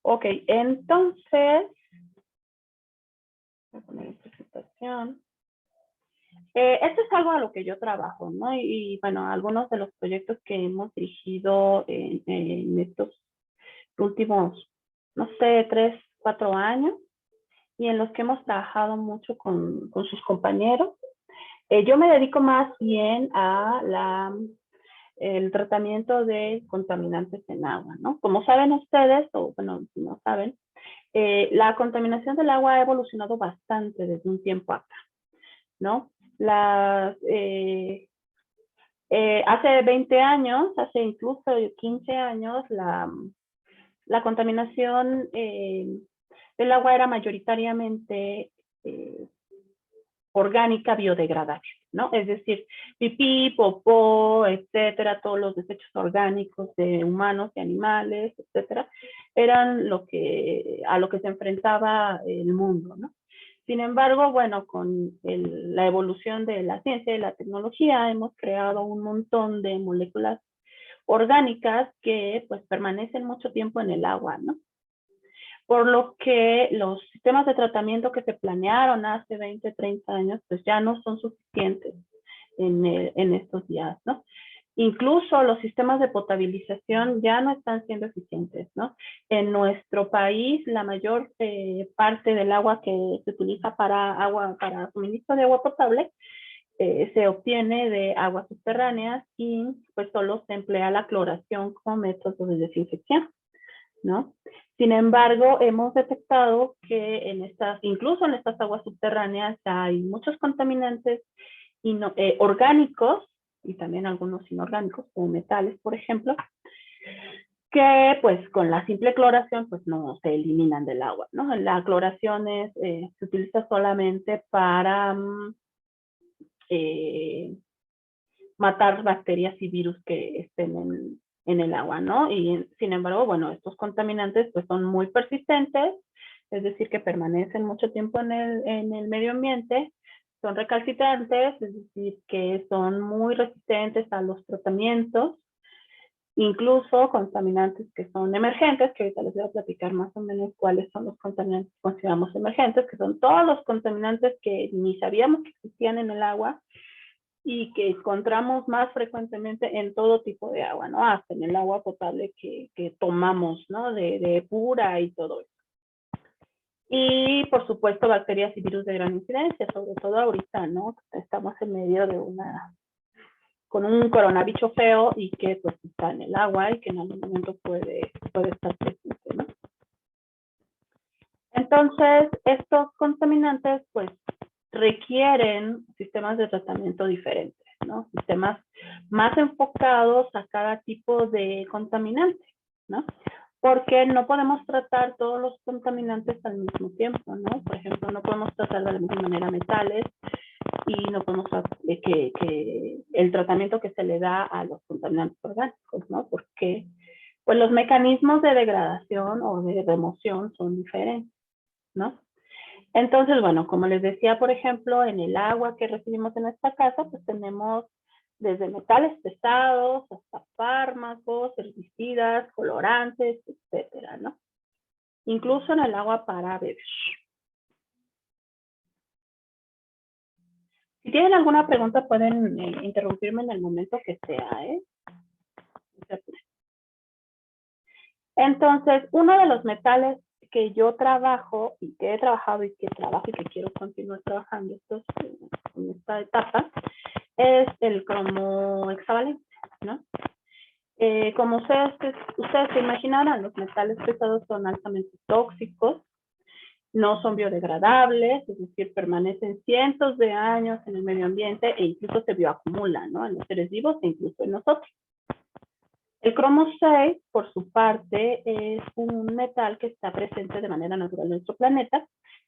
Ok, entonces, voy a poner en presentación. Esto es algo a lo que yo trabajo, ¿no? Bueno, algunos de los proyectos que hemos dirigido en estos últimos, no sé, 3, 4 años, y en los que hemos trabajado mucho con sus compañeros. Yo me dedico más bien a el tratamiento de contaminantes en agua, ¿no? Como saben ustedes, o bueno, si no saben, la contaminación del agua ha evolucionado bastante desde un tiempo acá, ¿no? Hace 20 años, hace incluso 15 años, la contaminación del agua era mayoritariamente eh, orgánica biodegradable, ¿no? Es decir, pipí, popó, etcétera, todos los desechos orgánicos de humanos y animales, etcétera, eran a lo que se enfrentaba el mundo, ¿no? Sin embargo, bueno, con la evolución de la ciencia y la tecnología hemos creado un montón de moléculas orgánicas que pues permanecen mucho tiempo en el agua, ¿no? Por lo que los sistemas de tratamiento que se planearon hace 20, 30 años, pues ya no son suficientes en estos días, ¿no? Incluso los sistemas de potabilización ya no están siendo eficientes, ¿no? En nuestro país, la mayor parte del agua que se utiliza para suministro de agua potable se obtiene de aguas subterráneas y pues solo se emplea la cloración como método de desinfección, ¿no? Sin embargo, hemos detectado que incluso en estas aguas subterráneas hay muchos contaminantes orgánicos y también algunos inorgánicos, como metales, por ejemplo, que pues con la simple cloración pues no se eliminan del agua, ¿no? La cloración se utiliza solamente para matar bacterias y virus que estén en el agua, ¿no? Y sin embargo, bueno, estos contaminantes pues son muy persistentes, es decir, que permanecen mucho tiempo en el medio ambiente, son recalcitrantes, es decir, que son muy resistentes a los tratamientos, incluso contaminantes que son emergentes, que ahorita les voy a platicar más o menos cuáles son los contaminantes que consideramos emergentes, que son todos los contaminantes que ni sabíamos que existían en el agua, y que encontramos más frecuentemente en todo tipo de agua, ¿no? Hasta en el agua potable que tomamos, ¿no? De pura y todo eso. Y por supuesto bacterias y virus de gran incidencia, sobre todo ahorita, ¿no? Estamos en medio de con un coronavirus feo y que pues está en el agua y que en algún momento puede estar presente, ¿no? Entonces, estos contaminantes pues requieren sistemas de tratamiento diferentes, ¿no? Sistemas más enfocados a cada tipo de contaminante, ¿no? Porque no podemos tratar todos los contaminantes al mismo tiempo, ¿no? Por ejemplo, no podemos tratar de la misma manera metales y no podemos que el tratamiento que se le da a los contaminantes orgánicos, ¿no? Porque pues los mecanismos de degradación o de remoción son diferentes, ¿no? Entonces, bueno, como les decía, por ejemplo, en el agua que recibimos en esta casa, pues tenemos desde metales pesados hasta fármacos, herbicidas, colorantes, etcétera, ¿no? Incluso en el agua para beber. Si tienen alguna pregunta, pueden interrumpirme en el momento que sea, ¿eh? Entonces, uno de los metales que yo trabajo y que he trabajado y que trabajo y que quiero continuar trabajando en esta etapa es el cromo hexavalente, ¿no? Como ustedes se imaginarán, los metales pesados son altamente tóxicos, no son biodegradables, es decir, permanecen cientos de años en el medio ambiente e incluso se bioacumulan, ¿no? En los seres vivos e incluso en nosotros. El cromo 6, por su parte, es un metal que está presente de manera natural en nuestro planeta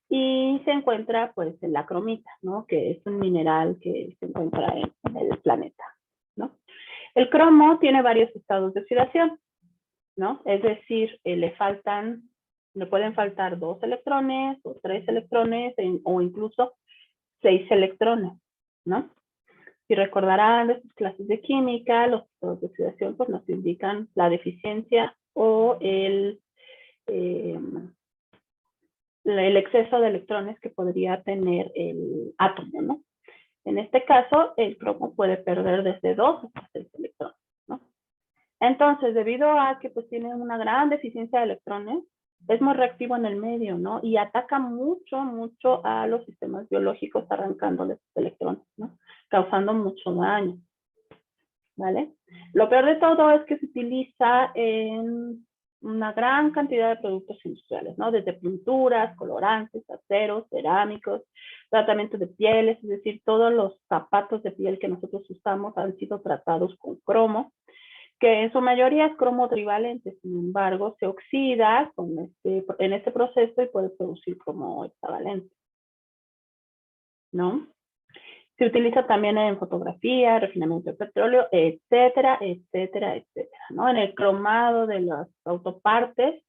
y se encuentra pues en la cromita, ¿no? Que es un mineral que se encuentra en el planeta, ¿no? El cromo tiene varios estados de oxidación, ¿no? Es decir, le pueden faltar 2 electrones o 3 electrones o incluso 6 electrones, ¿no? Si recordarán de sus clases de química, los estados de oxidación pues nos indican la deficiencia o el exceso de electrones que podría tener el átomo, ¿no? En este caso, el cromo puede perder desde 2 hasta 6 electrones, ¿no? Entonces, debido a que pues tiene una gran deficiencia de electrones, es muy reactivo en el medio, ¿no? Y ataca mucho, mucho a los sistemas biológicos arrancándoles electrones, ¿no? Causando mucho daño, ¿vale? Lo peor de todo es que se utiliza en una gran cantidad de productos industriales, ¿no? Desde pinturas, colorantes, aceros, cerámicos, tratamientos de pieles, es decir, todos los zapatos de piel que nosotros usamos han sido tratados con cromo, que en su mayoría es cromo trivalente, sin embargo, se oxida en este proceso y puede producir cromo hexavalente, ¿no? Se utiliza también en fotografía, refinamiento de petróleo, etcétera, etcétera, etcétera, ¿no? En el cromado de las autopartes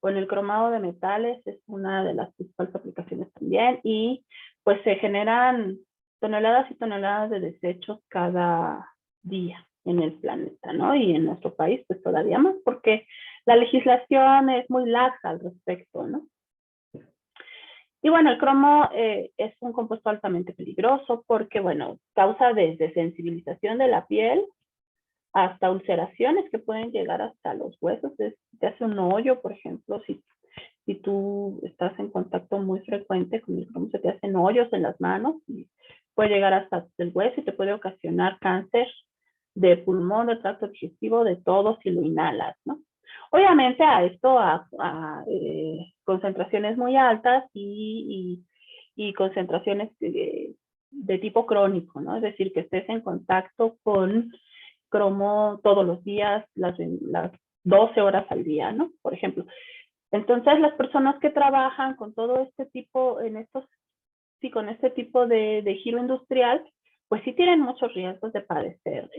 o en el cromado de metales es una de las principales aplicaciones también, y pues se generan toneladas y toneladas de desechos cada día en el planeta, ¿no? Y en nuestro país pues todavía más, porque la legislación es muy laxa al respecto, ¿no? Y bueno, el cromo es un compuesto altamente peligroso porque, bueno, causa desde sensibilización de la piel hasta ulceraciones que pueden llegar hasta los huesos. Te hace un hoyo, por ejemplo, si tú estás en contacto muy frecuente con el cromo, se te hacen hoyos en las manos y puede llegar hasta el hueso y te puede ocasionar cáncer de pulmón, de tracto digestivo, de todo si lo inhalas, ¿no? Obviamente a esto, concentraciones muy altas y concentraciones de tipo crónico, ¿no? Es decir, que estés en contacto con cromo todos los días, las 12 horas al día, ¿no? Por ejemplo. Entonces, las personas que trabajan con todo este tipo, con este tipo de giro industrial, pues sí tienen muchos riesgos de padecer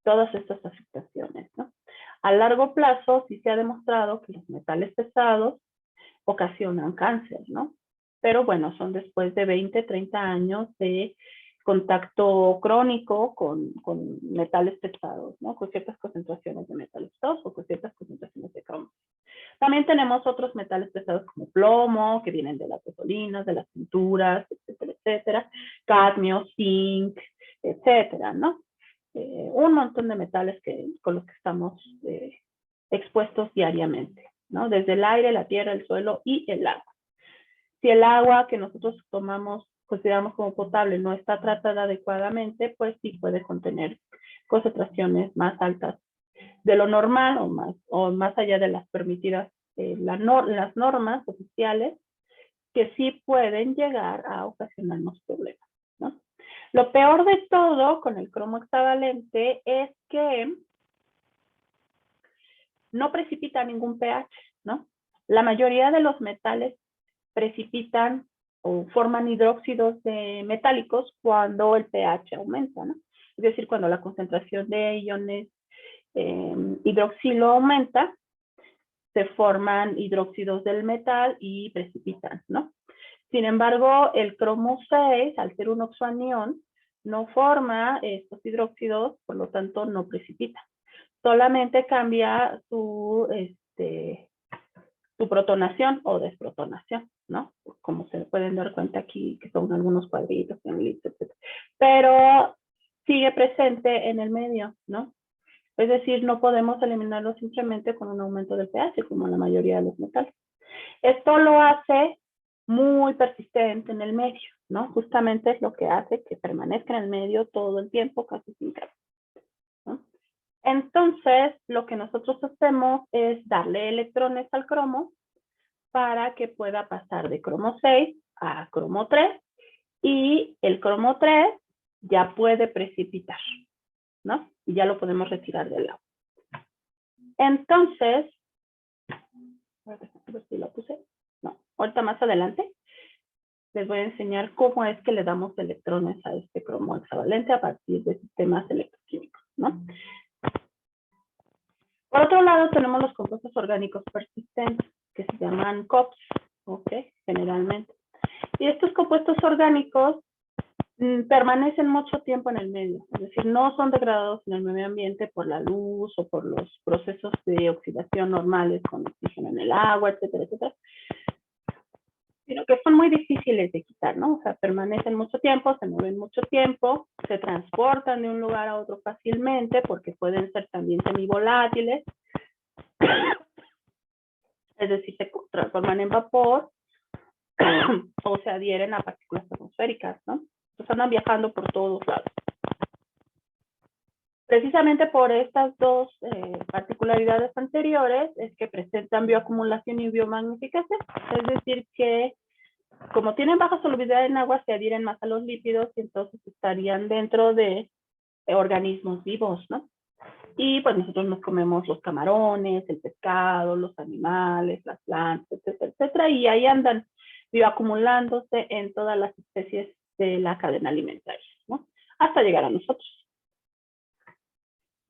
todas estas afectaciones, ¿no? A largo plazo sí se ha demostrado que los metales pesados ocasionan cáncer, ¿no? Pero bueno, son después de 20, 30 años de contacto crónico con metales pesados, ¿no? Con ciertas concentraciones de metales pesados o con ciertas concentraciones de cromo. También tenemos otros metales pesados como plomo, que vienen de las gasolinas, de las pinturas, etcétera, etcétera, cadmio, zinc, etcétera, ¿no? Un montón de metales con los que estamos expuestos diariamente, ¿no? Desde el aire, la tierra, el suelo y el agua. Si el agua que nosotros consideramos como potable no está tratada adecuadamente, pues sí puede contener concentraciones más altas de lo normal o más allá de las permitidas, las normas oficiales, que sí pueden llegar a ocasionarnos problemas, ¿no? Lo peor de todo con el cromo hexavalente es que no precipita ningún pH, ¿no? La mayoría de los metales precipitan o forman hidróxidos metálicos cuando el pH aumenta, ¿no? Es decir, cuando la concentración de iones hidroxilo aumenta, se forman hidróxidos del metal y precipitan, ¿no? Sin embargo, el cromo 6, al ser un oxoanión, no forma estos hidróxidos, por lo tanto no precipita. Solamente cambia su protonación o desprotonación, ¿no? Como se pueden dar cuenta aquí, que son algunos cuadritos, etc. Pero sigue presente en el medio, ¿no? Es decir, no podemos eliminarlo simplemente con un aumento del pH, como la mayoría de los metales. Esto lo hace muy persistente en el medio, ¿no? Justamente es lo que hace que permanezca en el medio todo el tiempo, casi sin cambio, ¿no? Entonces, lo que nosotros hacemos es darle electrones al cromo para que pueda pasar de cromo 6 a cromo 3 y el cromo 3 ya puede precipitar, ¿no? Y ya lo podemos retirar del agua. Entonces, a ver si lo puse. No, ahorita más adelante les voy a enseñar cómo es que le damos electrones a este cromo hexavalente a partir de sistemas electroquímicos, ¿no? Por otro lado, tenemos los compuestos orgánicos persistentes, que se llaman COPS, ¿ok? Generalmente. Y estos compuestos orgánicos Permanecen mucho tiempo en el medio, es decir, no son degradados en el medio ambiente por la luz o por los procesos de oxidación normales con oxígeno en el agua, etcétera, etcétera, sino que son muy difíciles de quitar, ¿no? O sea, permanecen mucho tiempo, se mueven mucho tiempo, se transportan de un lugar a otro fácilmente porque pueden ser también semivolátiles, es decir, se transforman en vapor o se adhieren a partículas atmosféricas, ¿no? Entonces andan viajando por todos lados. Precisamente por estas dos particularidades anteriores es que presentan bioacumulación y biomagnificación, es decir, que como tienen baja solubilidad en agua, se adhieren más a los lípidos y entonces estarían dentro de organismos vivos, ¿no? Y pues nosotros nos comemos los camarones, el pescado, los animales, las plantas, etcétera, etcétera, y ahí andan bioacumulándose en todas las especies de la cadena alimentaria, ¿no? Hasta llegar a nosotros.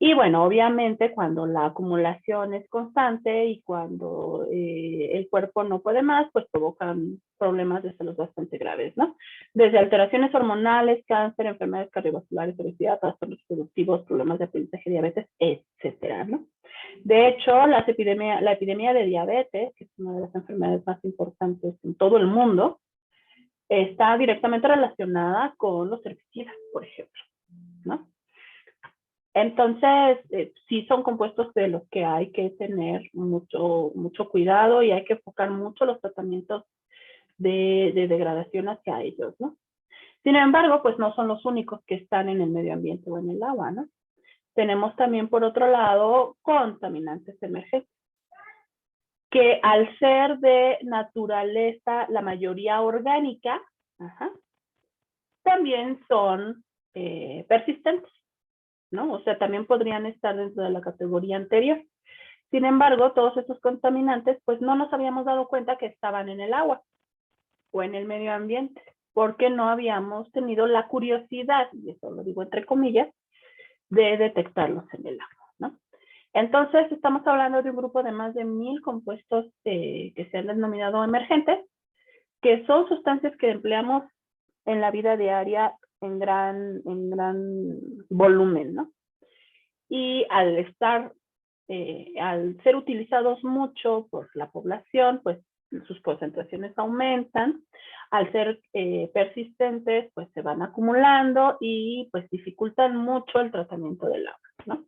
Y bueno, obviamente cuando la acumulación es constante y cuando el cuerpo no puede más, pues provocan problemas de salud bastante graves, ¿no? Desde alteraciones hormonales, cáncer, enfermedades cardiovasculares, obesidad, trastornos reproductivos, problemas de aprendizaje, diabetes, etcétera, ¿no? De hecho, la epidemia de diabetes, que es una de las enfermedades más importantes en todo el mundo, está directamente relacionada con los herbicidas, por ejemplo, ¿no? Entonces, sí son compuestos de los que hay que tener mucho cuidado y hay que enfocar mucho los tratamientos de degradación hacia ellos, ¿no? Sin embargo, pues no son los únicos que están en el medio ambiente o en el agua, ¿no? Tenemos también, por otro lado, contaminantes emergentes, que al ser de naturaleza la mayoría orgánica, también son persistentes, ¿no? O sea, también podrían estar dentro de la categoría anterior. Sin embargo, todos estos contaminantes, pues no nos habíamos dado cuenta que estaban en el agua o en el medio ambiente, porque no habíamos tenido la curiosidad, y eso lo digo entre comillas, de detectarlos en el agua, ¿no? Entonces, estamos hablando de un grupo de más de 1000 compuestos que se han denominado emergentes, que son sustancias que empleamos en la vida diaria en gran volumen, ¿no? Y al ser utilizados mucho por la población, pues sus concentraciones aumentan. Al ser persistentes, pues se van acumulando y pues dificultan mucho el tratamiento del agua, ¿no?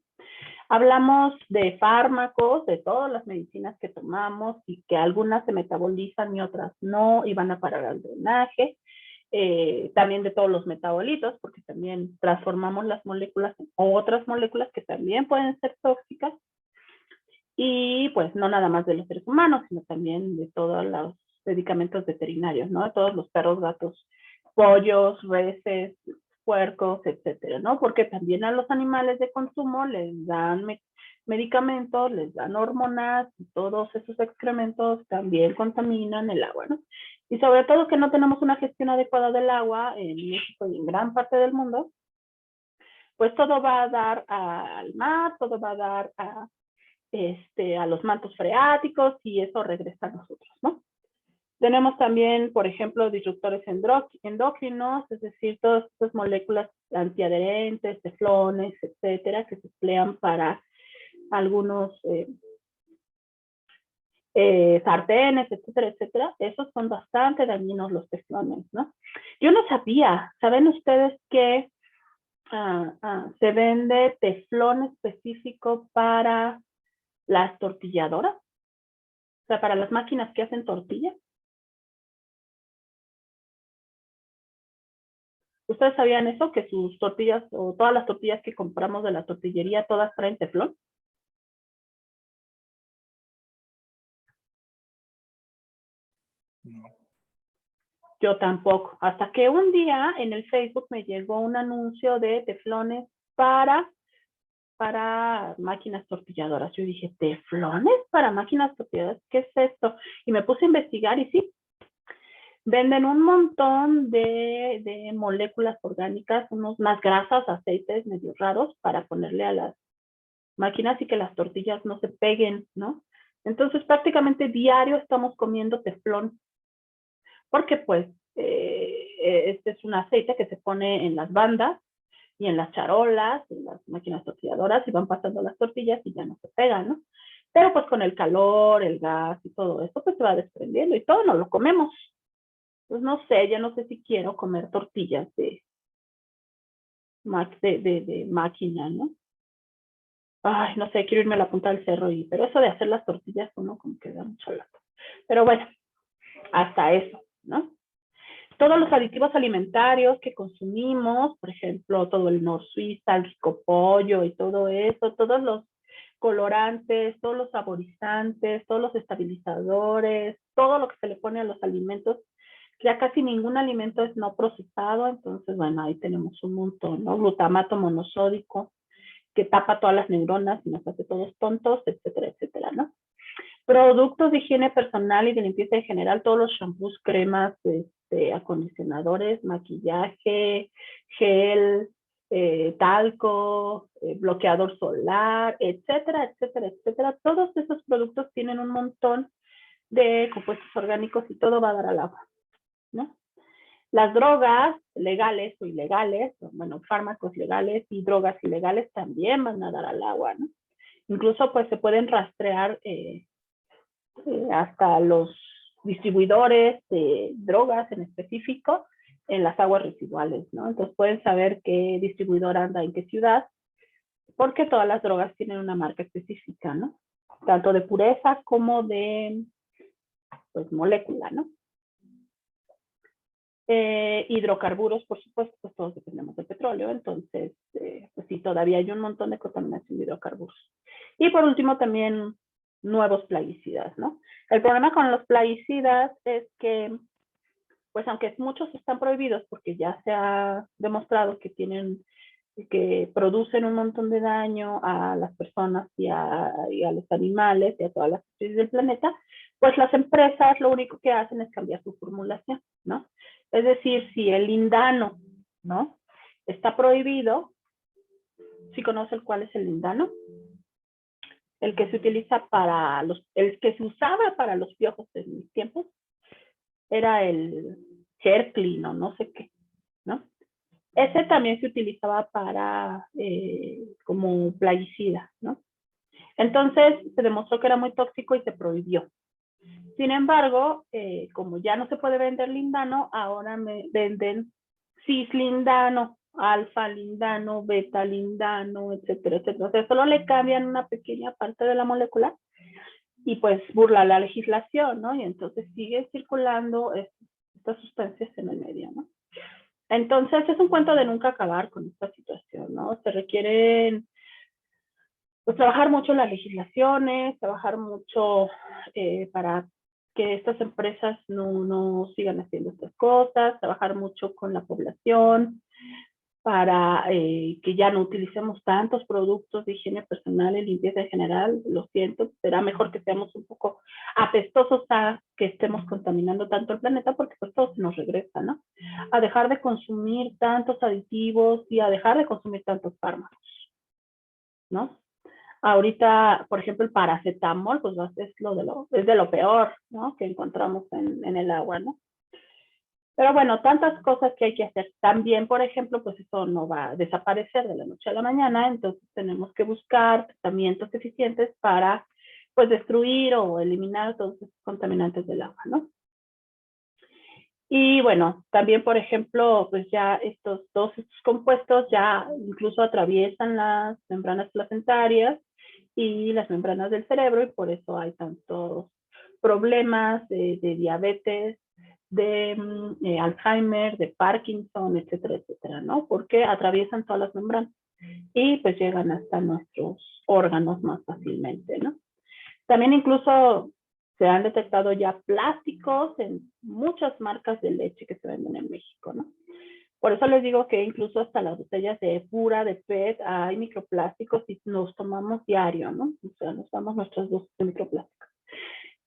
Hablamos de fármacos, de todas las medicinas que tomamos y que algunas se metabolizan y otras no y van a parar al drenaje. También de todos los metabolitos, porque también transformamos las moléculas en otras moléculas que también pueden ser tóxicas. Y pues no nada más de los seres humanos, sino también de todos los medicamentos veterinarios, ¿no? De todos los perros, gatos, pollos, reses, puercos, etcétera, ¿no? Porque también a los animales de consumo les dan medicamentos, les dan hormonas, y todos esos excrementos también contaminan el agua, ¿no? Y sobre todo que no tenemos una gestión adecuada del agua en México y en gran parte del mundo, pues todo va a dar al mar, todo va a dar a los mantos freáticos y eso regresa a nosotros, ¿no? Tenemos también, por ejemplo, disruptores endocrinos, es decir, todas estas moléculas antiadherentes, teflones, etcétera, que se emplean para algunos sartenes, etcétera, etcétera. Esos son bastante dañinos los teflones, ¿no? Yo no sabía, ¿saben ustedes que se vende teflón específico para las tortilladoras? O sea, para las máquinas que hacen tortillas. ¿Ustedes sabían eso? Que sus tortillas o todas las tortillas que compramos de la tortillería, todas traen teflón. No. Yo tampoco. Hasta que un día en el Facebook me llegó un anuncio de teflones para máquinas tortilladoras. Yo dije, ¿teflones para máquinas tortilladoras? ¿Qué es esto? Y me puse a investigar y sí, venden un montón de moléculas orgánicas, unos más grasas, aceites medio raros para ponerle a las máquinas y que las tortillas no se peguen, ¿no? Entonces prácticamente diario estamos comiendo teflón, porque pues este es un aceite que se pone en las bandas y en las charolas, en las máquinas tortilladoras, y van pasando las tortillas y ya no se pegan, ¿no? Pero pues con el calor, el gas y todo eso, pues se va desprendiendo y todo no lo comemos. Pues no sé, ya no sé si quiero comer tortillas de máquina, ¿no? Ay, no sé, quiero irme a la punta del cerro, pero eso de hacer las tortillas, uno como que da mucho lata. Pero bueno, hasta eso, ¿no? Todos los aditivos alimentarios que consumimos, por ejemplo, todo el Nor Suiza, el rico pollo y todo eso, todos los colorantes, todos los saborizantes, todos los estabilizadores, todo lo que se le pone a los alimentos, ya casi ningún alimento es no procesado, entonces, bueno, ahí tenemos un montón, ¿no? Glutamato monosódico, que tapa todas las neuronas y nos hace todos tontos, etcétera, etcétera, ¿no? Productos de higiene personal y de limpieza en general, todos los shampoos, cremas, acondicionadores, maquillaje, gel, talco, bloqueador solar, etcétera, etcétera, etcétera. Todos esos productos tienen un montón de compuestos orgánicos y todo va a dar al agua, ¿no? Las drogas legales o ilegales, bueno, fármacos legales y drogas ilegales también van a dar al agua, ¿no? Incluso pues se pueden rastrear hasta los distribuidores de drogas en específico en las aguas residuales, ¿no? Entonces pueden saber qué distribuidor anda en qué ciudad, porque todas las drogas tienen una marca específica, ¿no? Tanto de pureza como de, pues, molécula, ¿no? Hidrocarburos, por supuesto, pues todos dependemos del petróleo, entonces, pues sí, todavía hay un montón de contaminación de hidrocarburos. Y por último, también nuevos plaguicidas, ¿no? El problema con los plaguicidas es que, pues aunque muchos están prohibidos porque ya se ha demostrado que producen un montón de daño a las personas y a los animales y a todas las especies del planeta, pues las empresas lo único que hacen es cambiar su formulación, ¿no? Es decir, si el lindano, ¿no? Está prohibido, ¿sí conoce cuál es el lindano? El que se utiliza el que se usaba para los piojos en mis tiempos, era el Herclin o no sé qué, ¿no? Ese también se utilizaba para como plaguicida, ¿no? Entonces se demostró que era muy tóxico y se prohibió. Sin embargo, como ya no se puede vender lindano, ahora me venden cislindano, alfa lindano, beta lindano, etcétera, etcétera. O sea, solo le cambian una pequeña parte de la molécula y pues burla la legislación, ¿no? Y entonces sigue circulando estas sustancias en el medio, ¿no? Entonces es un cuento de nunca acabar con esta situación, ¿no? Se requieren pues trabajar mucho las legislaciones, trabajar mucho para que estas empresas no sigan haciendo estas cosas, trabajar mucho con la población para que ya no utilicemos tantos productos de higiene personal y limpieza en general. Lo siento, será mejor que seamos un poco apestosos a que estemos contaminando tanto el planeta porque pues todo se nos regresa, ¿no? A dejar de consumir tantos aditivos y a dejar de consumir tantos fármacos, ¿no? Ahorita, por ejemplo, el paracetamol, pues es de lo peor, ¿no? Que encontramos en el agua, ¿no? Pero bueno, tantas cosas que hay que hacer. También, por ejemplo, pues eso no va a desaparecer de la noche a la mañana, entonces tenemos que buscar tratamientos eficientes para, pues, destruir o eliminar todos esos contaminantes del agua, ¿no? Y bueno, también, por ejemplo, pues ya todos estos compuestos ya incluso atraviesan las membranas placentarias y las membranas del cerebro, y por eso hay tantos problemas de diabetes, de Alzheimer, de Parkinson, etcétera, etcétera, ¿no? Porque atraviesan todas las membranas y pues llegan hasta nuestros órganos más fácilmente, ¿no? También incluso se han detectado ya plásticos en muchas marcas de leche que se venden en México, ¿no? Por eso les digo que incluso hasta las botellas de pura, de PET, hay microplásticos y nos tomamos diario, ¿no? O sea, nos damos nuestras dosis de microplásticos.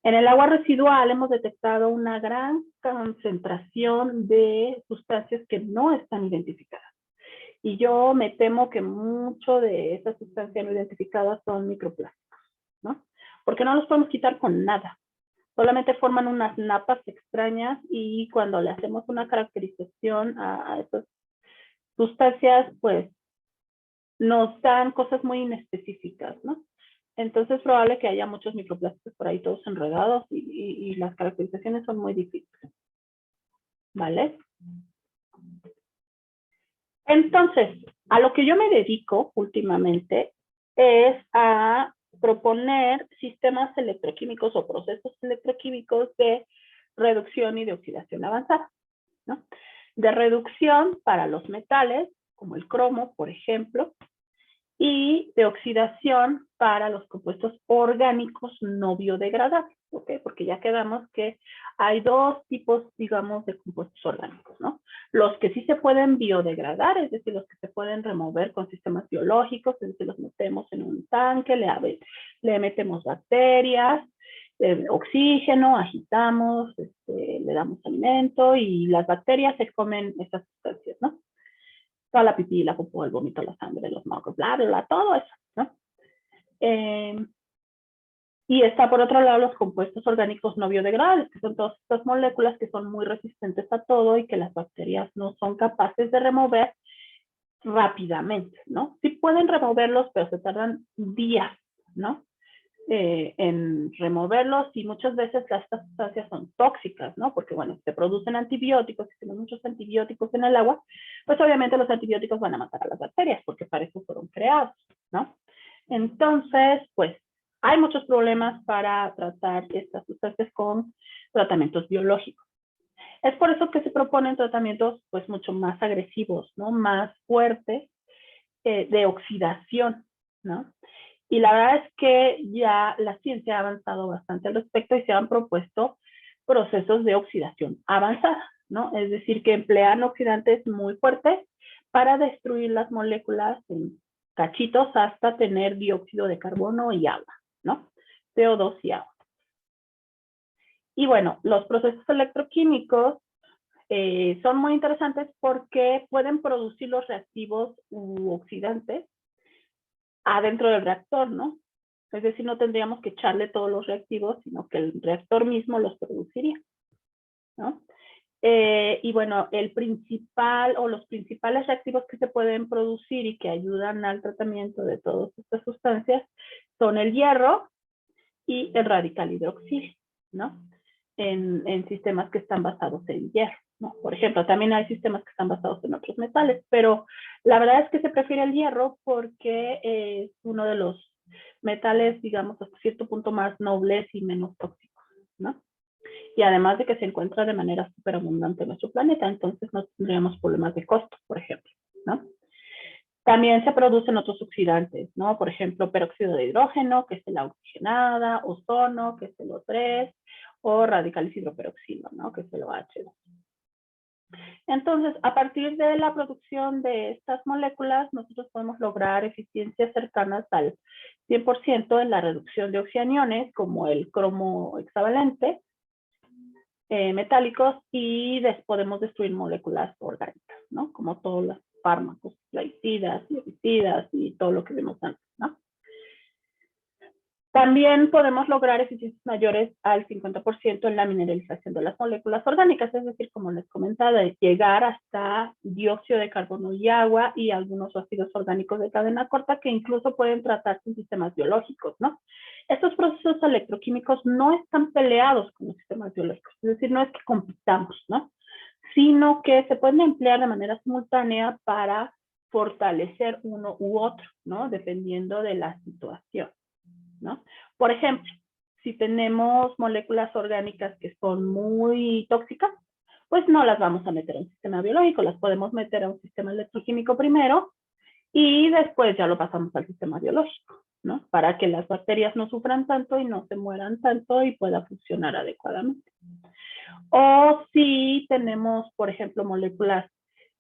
En el agua residual hemos detectado una gran concentración de sustancias que no están identificadas. Y yo me temo que mucho de esas sustancias no identificadas son microplásticos, ¿no? Porque no los podemos quitar con nada. solamente forman unas napas extrañas y cuando le hacemos una caracterización a esas sustancias, pues nos dan cosas muy inespecíficas, ¿no? Entonces es probable que haya muchos microplásticos por ahí todos enredados y las caracterizaciones son muy difíciles, ¿vale? Entonces, a lo que yo me dedico últimamente es a proponer sistemas electroquímicos o procesos electroquímicos de reducción y de oxidación avanzada, ¿no? De reducción para los metales, como el cromo, por ejemplo, y de oxidación para los compuestos orgánicos no biodegradables, ¿ok? Porque ya quedamos que hay dos tipos, digamos, de compuestos orgánicos, ¿no? Los que sí se pueden biodegradar, es decir, los que se pueden remover con sistemas biológicos, es decir, los metemos en un tanque, le metemos bacterias, oxígeno, agitamos, le damos alimento y las bacterias se comen esas sustancias, ¿no? Toda la pipí, la popó, el vómito, la sangre, los mocos, bla, bla, bla, todo eso, ¿no? Y está por otro lado los compuestos orgánicos no biodegradables, que son todas estas moléculas que son muy resistentes a todo y que las bacterias no son capaces de remover rápidamente, ¿no? Sí pueden removerlos, pero se tardan días, ¿no? En removerlos y muchas veces estas sustancias son tóxicas, ¿no? Porque, bueno, se producen antibióticos, si tenemos muchos antibióticos en el agua, pues obviamente los antibióticos van a matar a las bacterias porque para eso fueron creados, ¿no? Entonces, pues, hay muchos problemas para tratar estas sustancias con tratamientos biológicos. Es por eso que se proponen tratamientos, pues, mucho más agresivos, ¿no? Más fuertes, de oxidación, ¿no? Y la verdad es que ya la ciencia ha avanzado bastante al respecto y se han propuesto procesos de oxidación avanzada, ¿no? Es decir, que emplean oxidantes muy fuertes para destruir las moléculas en cachitos hasta tener dióxido de carbono y agua, ¿no? CO2 y agua. Y bueno, los procesos electroquímicos son muy interesantes porque pueden producir los reactivos u oxidantes adentro del reactor, ¿no? Es decir, no tendríamos que echarle todos los reactivos, sino que el reactor mismo los produciría, ¿no? Y bueno, el principal o los principales reactivos que se pueden producir y que ayudan al tratamiento de todas estas sustancias son el hierro y el radical hidroxilo, ¿no? En sistemas que están basados en hierro, ¿no? Por ejemplo, también hay sistemas que están basados en otros metales, pero la verdad es que se prefiere el hierro porque es uno de los metales, digamos, hasta cierto punto más nobles y menos tóxicos, ¿no? Y además de que se encuentra de manera súper abundante en nuestro planeta, entonces no tendríamos problemas de costo, por ejemplo, ¿no? También se producen otros oxidantes, ¿no? Por ejemplo, peróxido de hidrógeno, que es la oxigenada, ozono, que es el O3, o radicales hidroperoxilo, ¿no? Que es el OH2. Entonces, a partir de la producción de estas moléculas, nosotros podemos lograr eficiencias cercanas al 100% en la reducción de oxianiones, como el cromo hexavalente, metálicos, y podemos destruir moléculas orgánicas, ¿no? Como todos los fármacos, plaguicidas, herbicidas y todo lo que vimos antes, ¿no? También podemos lograr eficiencias mayores al 50% en la mineralización de las moléculas orgánicas, es decir, como les comentaba, llegar hasta dióxido de carbono y agua y algunos ácidos orgánicos de cadena corta que incluso pueden tratarse en sistemas biológicos, ¿no? Estos procesos electroquímicos no están peleados con los sistemas biológicos, es decir, no es que compitamos, ¿no? Sino que se pueden emplear de manera simultánea para fortalecer uno u otro, ¿no? Dependiendo de la situación, ¿no? Por ejemplo, si tenemos moléculas orgánicas que son muy tóxicas, pues no las vamos a meter a un sistema biológico, las podemos meter a un sistema electroquímico primero y después ya lo pasamos al sistema biológico, ¿no? Para que las bacterias no sufran tanto y no se mueran tanto y pueda funcionar adecuadamente. O si tenemos, por ejemplo, moléculas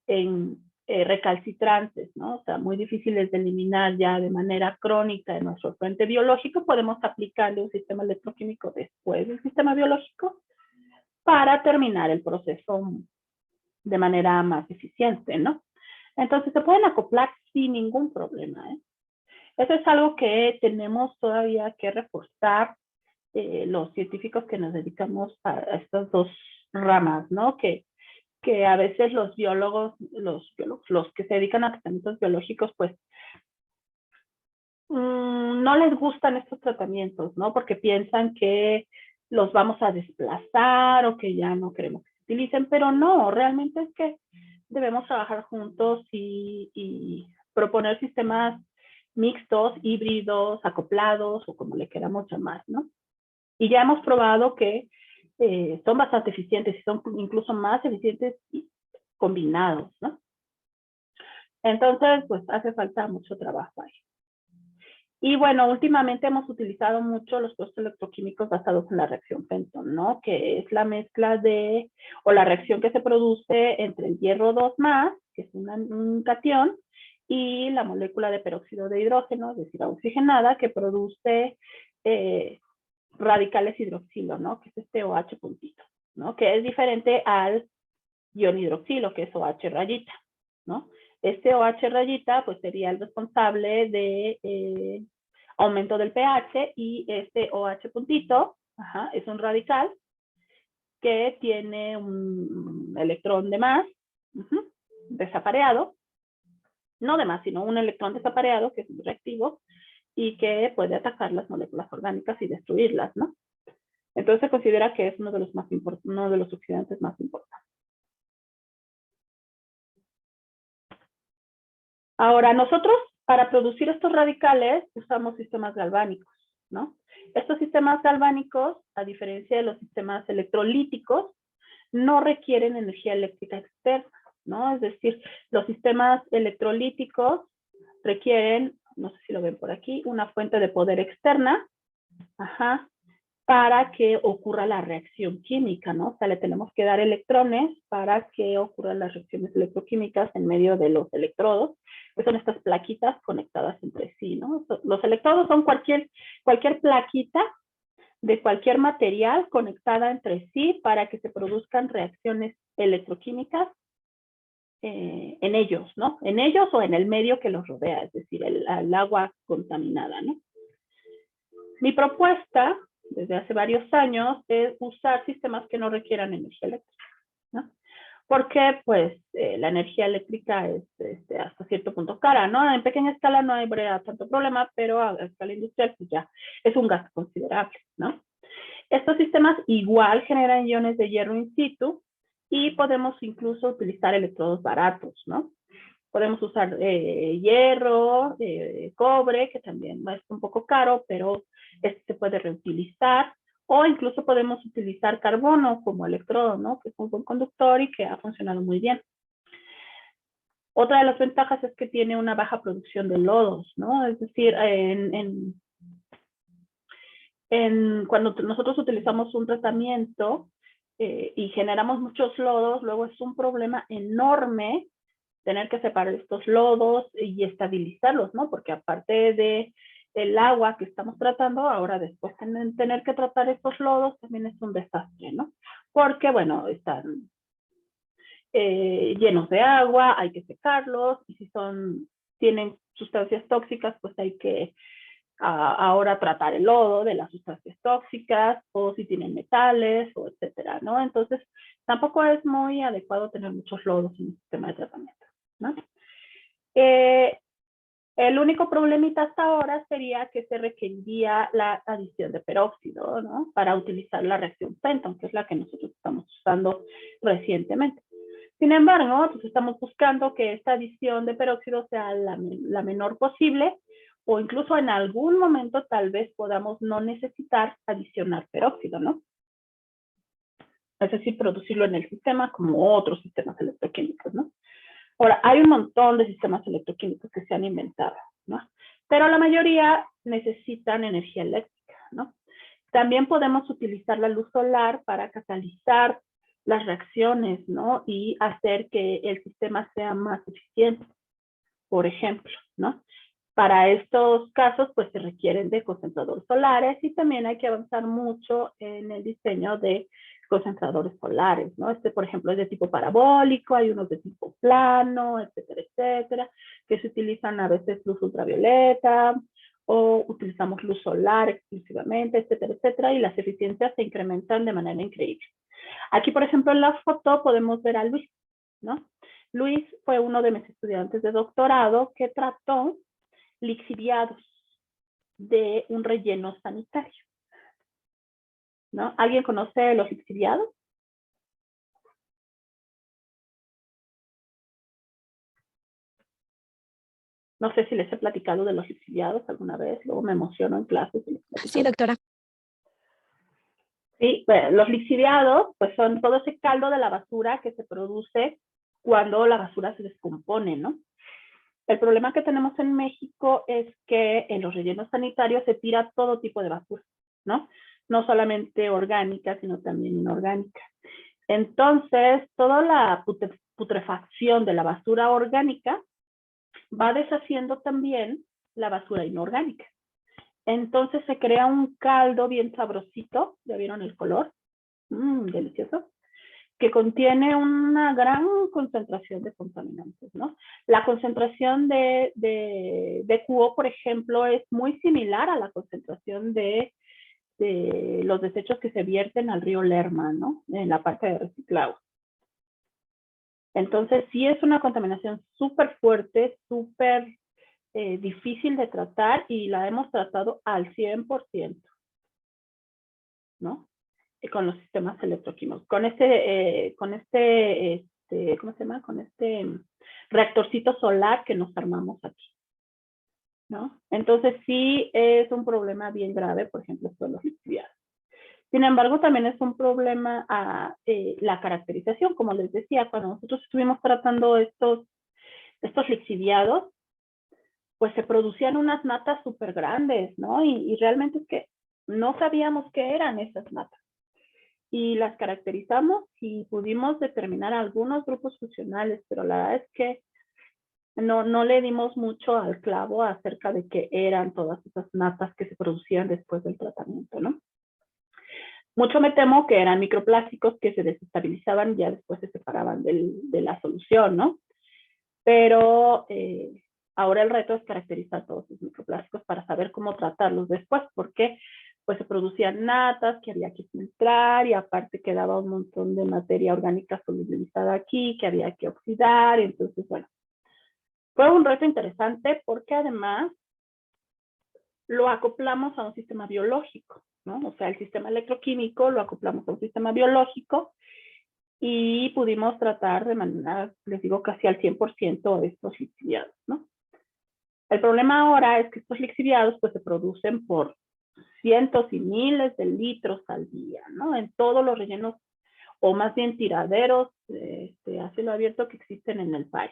en recalcitrantes, ¿no? O sea, muy difíciles de eliminar ya de manera crónica en nuestro frente biológico, podemos aplicarle un sistema electroquímico después del sistema biológico para terminar el proceso de manera más eficiente, ¿no? Entonces se pueden acoplar sin ningún problema, ¿eh? Eso es algo que tenemos todavía que reforzar los científicos que nos dedicamos a estas dos ramas, ¿no? Que a veces los biólogos, los que se dedican a tratamientos biológicos, pues no les gustan estos tratamientos, ¿no? Porque piensan que los vamos a desplazar o que ya no queremos que se utilicen, pero no, realmente es que debemos trabajar juntos y proponer sistemas mixtos, híbridos, acoplados o como le queramos llamar, ¿no? Y ya hemos probado que son bastante eficientes y son incluso más eficientes combinados, ¿no? Entonces, pues hace falta mucho trabajo ahí. Y bueno, últimamente hemos utilizado mucho los procesos electroquímicos basados en la reacción Fenton, ¿no? Que es la mezcla de, o la reacción que se produce entre el hierro 2 más, que es un catión, y la molécula de peróxido de hidrógeno, es decir, oxigenada, que produce radicales hidroxilo, ¿no? Que es este OH puntito, ¿no? Que es diferente al ion hidroxilo, que es OH rayita, ¿no? Este OH rayita, pues sería el responsable de aumento del pH y este OH puntito, es un radical que tiene un electrón de más, desapareado, no de más, sino un electrón desapareado que es un reactivo y que puede atacar las moléculas orgánicas y destruirlas, ¿no? Entonces se considera que es uno de los oxidantes más importantes. Ahora, nosotros para producir estos radicales usamos sistemas galvánicos, ¿no? Estos sistemas galvánicos, a diferencia de los sistemas electrolíticos, no requieren energía eléctrica externa, ¿no? Es decir, los sistemas electrolíticos requieren, no sé si lo ven por aquí, una fuente de poder externa, para que ocurra la reacción química, ¿no? O sea, le tenemos que dar electrones para que ocurran las reacciones electroquímicas en medio de los electrodos, que son estas plaquitas conectadas entre sí, ¿no? Los electrodos son cualquier plaquita de cualquier material conectada entre sí para que se produzcan reacciones electroquímicas en ellos, ¿no? En ellos o en el medio que los rodea, es decir, el agua contaminada, ¿no? Mi propuesta desde hace varios años es usar sistemas que no requieran energía eléctrica, ¿no? Porque pues la energía eléctrica es hasta cierto punto cara, ¿no? En pequeña escala no habría tanto problema, pero a escala industrial pues ya es un gasto considerable, ¿no? Estos sistemas igual generan iones de hierro in situ y podemos incluso utilizar electrodos baratos, ¿no? Podemos usar hierro, cobre, que también es un poco caro, pero se puede reutilizar. O incluso podemos utilizar carbono como electrodo, ¿no? Que es un buen conductor y que ha funcionado muy bien. Otra de las ventajas es que tiene una baja producción de lodos, ¿no? Es decir, cuando nosotros utilizamos un tratamiento y generamos muchos lodos, luego es un problema enorme tener que separar estos lodos y estabilizarlos, ¿no? Porque aparte del agua que estamos tratando, ahora después tener que tratar estos lodos también es un desastre, ¿no? Porque, bueno, están llenos de agua, hay que secarlos, y si tienen sustancias tóxicas, pues hay que ahora tratar el lodo de las sustancias tóxicas, o si tienen metales, o etcétera, ¿no? Entonces, tampoco es muy adecuado tener muchos lodos en el sistema de tratamiento, ¿no? El único problemita hasta ahora sería que se requeriría la adición de peróxido, ¿no? Para utilizar la reacción Fenton, que es la que nosotros estamos usando recientemente. Sin embargo, pues estamos buscando que esta adición de peróxido sea la menor posible, o incluso en algún momento tal vez podamos no necesitar adicionar peróxido, ¿no? Es decir, producirlo en el sistema como otros sistemas electroquímicos, ¿no? Ahora, hay un montón de sistemas electroquímicos que se han inventado, ¿no? Pero la mayoría necesitan energía eléctrica, ¿no? También podemos utilizar la luz solar para catalizar las reacciones, ¿no? Y hacer que el sistema sea más eficiente, por ejemplo, ¿no? Para estos casos, pues se requieren de concentradores solares y también hay que avanzar mucho en el diseño de concentradores solares, ¿no? Por ejemplo, es de tipo parabólico, hay unos de tipo plano, etcétera, etcétera, que se utilizan a veces luz ultravioleta o utilizamos luz solar exclusivamente, etcétera, etcétera, y las eficiencias se incrementan de manera increíble. Aquí, por ejemplo, en la foto podemos ver a Luis, ¿no? Luis fue uno de mis estudiantes de doctorado que trató lixiviados de un relleno sanitario, ¿no? ¿Alguien conoce los lixiviados? No sé si les he platicado de los lixiviados alguna vez, luego me emociono en clases. Sí, doctora. Sí, bueno, los lixiviados pues son todo ese caldo de la basura que se produce cuando la basura se descompone, ¿no? El problema que tenemos en México es que en los rellenos sanitarios se tira todo tipo de basura, ¿no? No solamente orgánica, sino también inorgánica. Entonces, toda la putrefacción de la basura orgánica va deshaciendo también la basura inorgánica. Entonces se crea un caldo bien sabrosito, ¿ya vieron el color? Delicioso, que contiene una gran concentración de contaminantes, ¿no? La concentración de QO, por ejemplo, es muy similar a la concentración de los desechos que se vierten al río Lerma, ¿no? En la parte de reciclado. Entonces, sí es una contaminación súper fuerte, súper difícil de tratar y la hemos tratado al 100%, ¿no? Con los sistemas electroquímicos. Con ¿cómo se llama? Con este reactorcito solar que nos armamos aquí, ¿no? Entonces sí es un problema bien grave, por ejemplo, esto de los lixiviados. Sin embargo, también es un problema la caracterización, como les decía, cuando nosotros estuvimos tratando estos lixiviados, pues se producían unas natas súper grandes, ¿no? Y realmente es que no sabíamos qué eran esas natas. Y las caracterizamos y pudimos determinar algunos grupos funcionales, pero la verdad es que no le dimos mucho al clavo acerca de qué eran todas esas natas que se producían después del tratamiento, ¿no? Mucho me temo que eran microplásticos que se desestabilizaban y ya después se separaban de la solución, ¿no? Pero ahora el reto es caracterizar todos esos microplásticos para saber cómo tratarlos después, porque pues se producían natas que había que filtrar y aparte quedaba un montón de materia orgánica solubilizada aquí que había que oxidar. Entonces, bueno, fue un reto interesante porque además lo acoplamos a un sistema biológico, ¿no? O sea, el sistema electroquímico lo acoplamos a un sistema biológico y pudimos tratar de manera, les digo, casi al 100% de estos lixiviados, ¿no? El problema ahora es que estos lixiviados pues se producen por cientos y miles de litros al día, ¿no? En todos los rellenos, o más bien tiraderos a cielo abierto que existen en el país,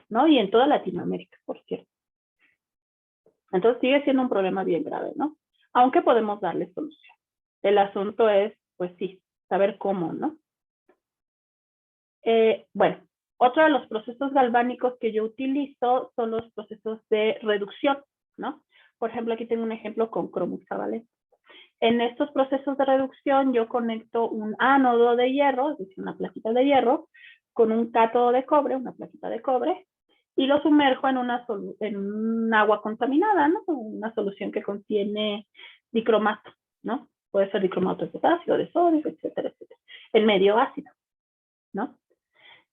¿no? Y en toda Latinoamérica, por cierto. Entonces sigue siendo un problema bien grave, ¿no? Aunque podemos darle solución. El asunto es, pues sí, saber cómo, ¿no? Bueno, otro de los procesos galvánicos que yo utilizo son los procesos de reducción, ¿no? Por ejemplo, aquí tengo un ejemplo con cromo hexavalente. En estos procesos de reducción yo conecto un ánodo de hierro, es decir, una plaquita de hierro, con un cátodo de cobre, una plaquita de cobre, y lo sumerjo en un agua contaminada, ¿no? Una solución que contiene dicromato, ¿no? Puede ser dicromato de potasio, de sodio, etcétera, etcétera. En medio ácido, ¿no?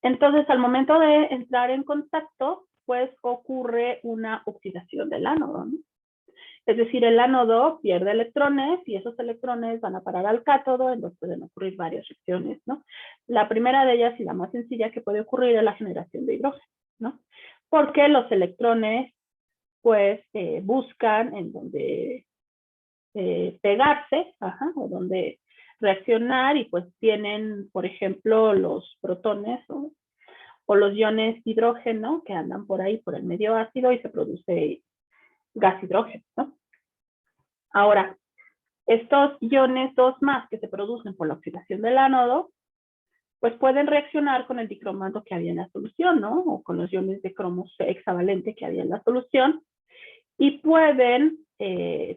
Entonces, al momento de entrar en contacto, pues ocurre una oxidación del ánodo, ¿no? Es decir, el ánodo pierde electrones y esos electrones van a parar al cátodo, en donde pueden ocurrir varias reacciones, ¿no? La primera de ellas y la más sencilla que puede ocurrir es la generación de hidrógeno, ¿no? Porque los electrones, pues, buscan en donde pegarse, o donde reaccionar y pues tienen, por ejemplo, los protones, ¿no? O los iones hidrógeno que andan por ahí por el medio ácido y se produce gas hidrógeno, ¿no? Ahora, estos iones 2 más que se producen por la oxidación del ánodo, pues pueden reaccionar con el dicromato que había en la solución, ¿no? O con los iones de cromo hexavalente que había en la solución y pueden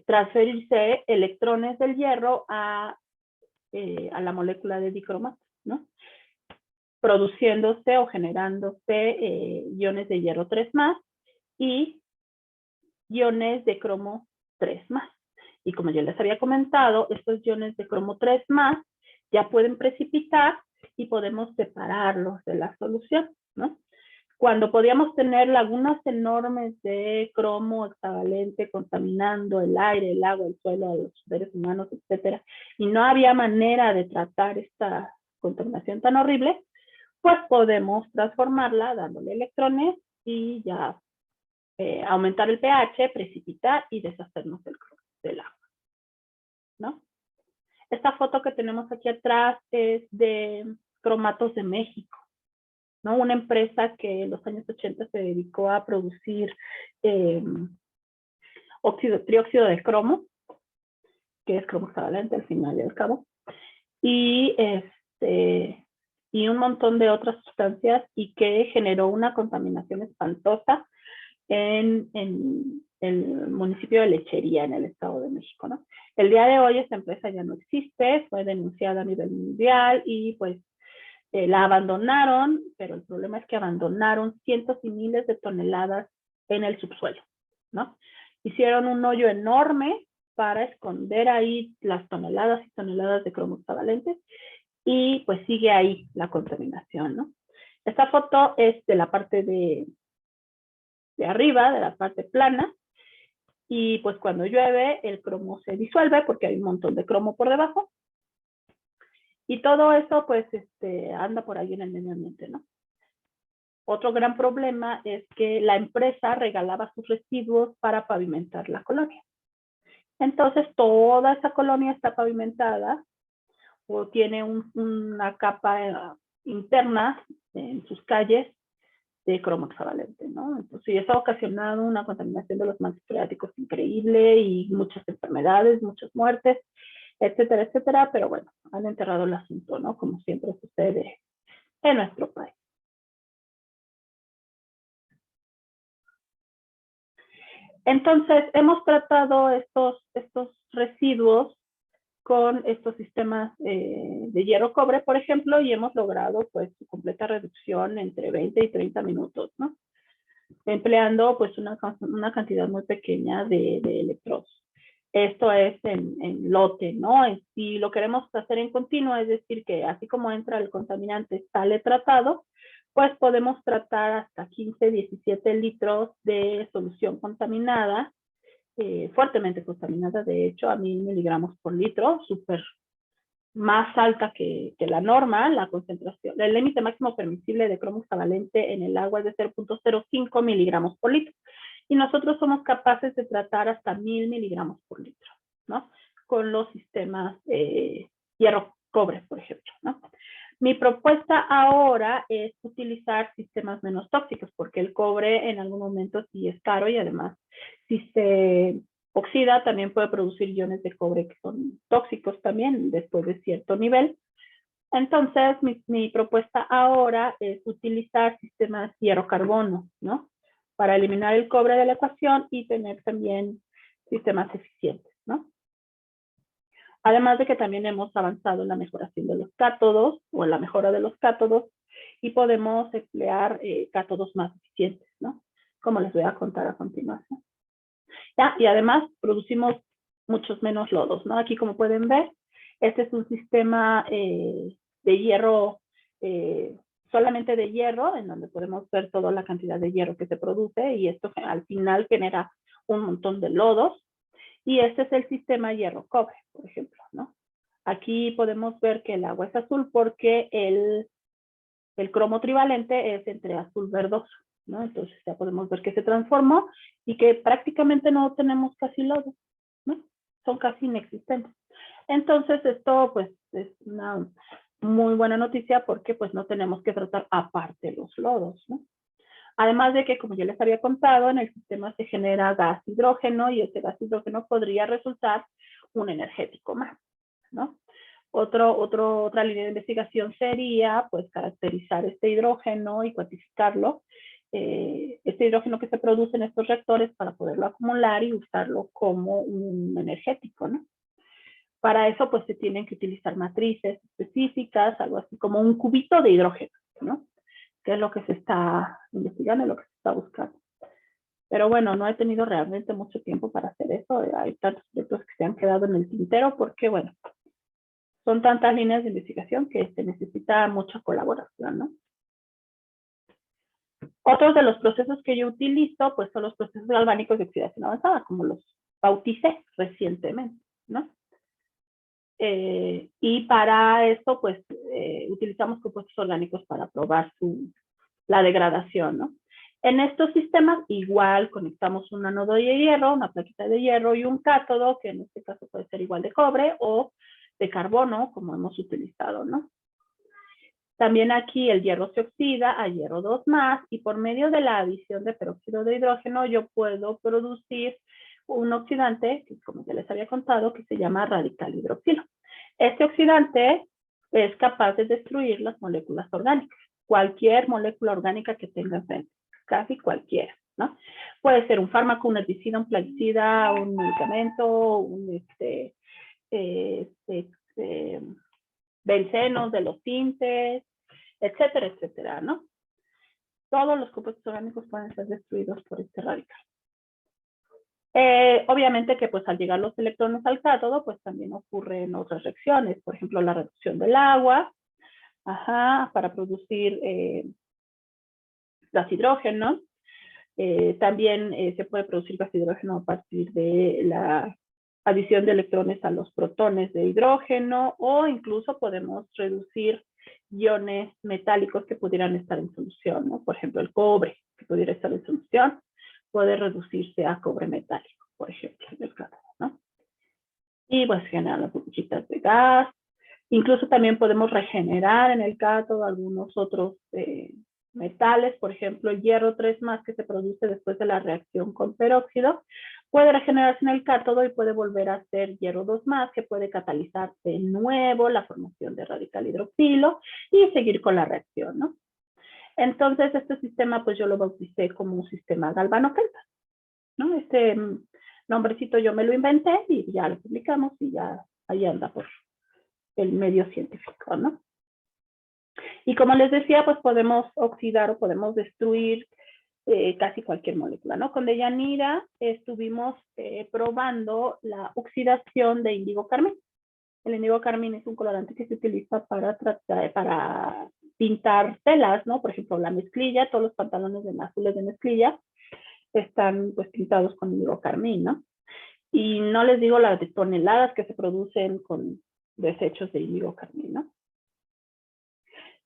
transferirse electrones del hierro a la molécula de dicromato, ¿no? Produciéndose o generándose iones de hierro 3 más y iones de cromo 3 más. Y como ya les había comentado, estos iones de cromo 3 más ya pueden precipitar y podemos separarlos de la solución, ¿no? Cuando podíamos tener lagunas enormes de cromo hexavalente contaminando el aire, el agua, el suelo, los seres humanos, etcétera, y no había manera de tratar esta contaminación tan horrible, pues podemos transformarla dándole electrones y ya aumentar el pH, precipitar y deshacernos del agua, ¿no? Esta foto que tenemos aquí atrás es de Cromatos de México, ¿no? Una empresa que en los años 80 se dedicó a producir trióxido de cromo, que es cromo hexavalente al final y al cabo, y, y un montón de otras sustancias y que generó una contaminación espantosa en el municipio de Lechería, en el Estado de México, ¿no? El día de hoy esta empresa ya no existe, fue denunciada a nivel mundial y pues la abandonaron, pero el problema es que abandonaron cientos y miles de toneladas en el subsuelo, ¿no? Hicieron un hoyo enorme para esconder ahí las toneladas y toneladas de cromo hexavalente y pues sigue ahí la contaminación, ¿no? Esta foto es de la parte de arriba, de la parte plana, y pues cuando llueve el cromo se disuelve porque hay un montón de cromo por debajo, y todo eso pues anda por ahí en el medio ambiente, ¿no? Otro gran problema es que la empresa regalaba sus residuos para pavimentar la colonia. Entonces toda esa colonia está pavimentada o tiene una capa interna en sus calles de cromo hexavalente, ¿no? Entonces, eso ha ocasionado una contaminación de los mantos freáticos increíble y muchas enfermedades, muchas muertes, etcétera, etcétera, pero bueno, han enterrado el asunto, ¿no? Como siempre sucede en nuestro país. Entonces, hemos tratado estos residuos con estos sistemas de hierro-cobre, por ejemplo, y hemos logrado pues su completa reducción entre 20 y 30 minutos, ¿no? Empleando pues una cantidad muy pequeña de electrodos. Esto es en lote, ¿no? Si lo queremos hacer en continuo, es decir, que así como entra el contaminante, sale tratado, pues podemos tratar hasta 15, 17 litros de solución contaminada, fuertemente contaminada, de hecho, a 1000 miligramos por litro, súper más alta que la norma, la concentración, el límite máximo permisible de cromo hexavalente en el agua es de 0.05 miligramos por litro. Y nosotros somos capaces de tratar hasta 1000 miligramos por litro, ¿no? Con los sistemas hierro-cobre, por ejemplo, ¿no? Mi propuesta ahora es utilizar sistemas menos tóxicos, porque el cobre en algún momento sí es caro y además si se oxida también puede producir iones de cobre que son tóxicos también después de cierto nivel. Entonces, mi propuesta ahora es utilizar sistemas hierro-carbono, ¿no? Para eliminar el cobre de la ecuación y tener también sistemas eficientes, ¿no? Además de que también hemos avanzado en la mejoración de los cátodos o en la mejora de los cátodos y podemos emplear cátodos más eficientes, ¿no? Como les voy a contar a continuación. ¿Ya? Y además producimos muchos menos lodos, ¿no? Aquí como pueden ver, este es un sistema de hierro, solamente de hierro, en donde podemos ver toda la cantidad de hierro que se produce y esto al final genera un montón de lodos. Y este es el sistema hierro-cobre, por ejemplo, ¿no? Aquí podemos ver que el agua es azul porque el cromo trivalente es entre azul verdoso, ¿no? Entonces ya podemos ver que se transformó y que prácticamente no tenemos casi lodos, ¿no? Son casi inexistentes. Entonces esto pues es una muy buena noticia porque pues no tenemos que tratar aparte los lodos, ¿no? Además de que, como ya les había contado, en el sistema se genera gas hidrógeno y ese gas hidrógeno podría resultar un energético más, ¿no? Otra línea de investigación sería, pues, caracterizar este hidrógeno y cuantificarlo, este hidrógeno que se produce en estos reactores para poderlo acumular y usarlo como un energético, ¿no? Para eso, pues, se tienen que utilizar matrices específicas, algo así como un cubito de hidrógeno, ¿no? Que es lo que se está investigando, lo que se está buscando. Pero bueno, no he tenido realmente mucho tiempo para hacer eso. Hay tantos proyectos que se han quedado en el tintero porque, bueno, son tantas líneas de investigación que se necesita mucha colaboración, ¿no? Otros de los procesos que yo utilizo, pues son los procesos galvánicos de oxidación avanzada, como los bauticé recientemente, ¿no? Y para esto, pues, utilizamos compuestos orgánicos para probar la degradación, ¿no? En estos sistemas, igual conectamos un ánodo de hierro, una plaquita de hierro y un cátodo, que en este caso puede ser igual de cobre o de carbono, como hemos utilizado, ¿no? También aquí el hierro se oxida a hierro 2 más y por medio de la adición de peróxido de hidrógeno yo puedo producir un oxidante, que como ya les había contado, que se llama radical hidroxilo. Este oxidante es capaz de destruir las moléculas orgánicas, cualquier molécula orgánica que tenga enfrente, casi cualquiera, ¿no? Puede ser un fármaco, un herbicida, un plaguicida, un medicamento, un bencenos de los tintes, etcétera, etcétera, ¿no? Todos los compuestos orgánicos pueden ser destruidos por este radical. Obviamente que pues al llegar los electrones al cátodo, pues también ocurren otras reacciones, por ejemplo, la reducción del agua, para producir gas hidrógeno. También se puede producir gas hidrógeno a partir de la adición de electrones a los protones de hidrógeno o incluso podemos reducir iones metálicos que pudieran estar en solución, ¿no? Por ejemplo, el cobre que pudiera estar en solución puede reducirse a cobre metálico, por ejemplo, en el cátodo, ¿no? Y pues generan las burbujitas de gas. Incluso también podemos regenerar en el cátodo algunos otros metales, por ejemplo, el hierro 3 más que se produce después de la reacción con peróxido, puede regenerarse en el cátodo y puede volver a ser hierro 2 más, que puede catalizar de nuevo la formación de radical hidroxilo y seguir con la reacción, ¿no? Entonces, este sistema, pues yo lo bauticé como un sistema galvano-kelta, ¿no? Este nombrecito yo me lo inventé y ya lo publicamos y ya ahí anda por el medio científico, ¿no? Y como les decía, pues podemos oxidar o podemos destruir casi cualquier molécula, ¿no? Con Deyanira estuvimos probando la oxidación de índigo carmín. El índigo carmín es un colorante que se utiliza para pintar telas, ¿no? Por ejemplo, la mezclilla, todos los pantalones azules de mezclilla están pues pintados con índigo carmín, ¿no? Y no les digo las de toneladas que se producen con desechos de índigo carmín, ¿no?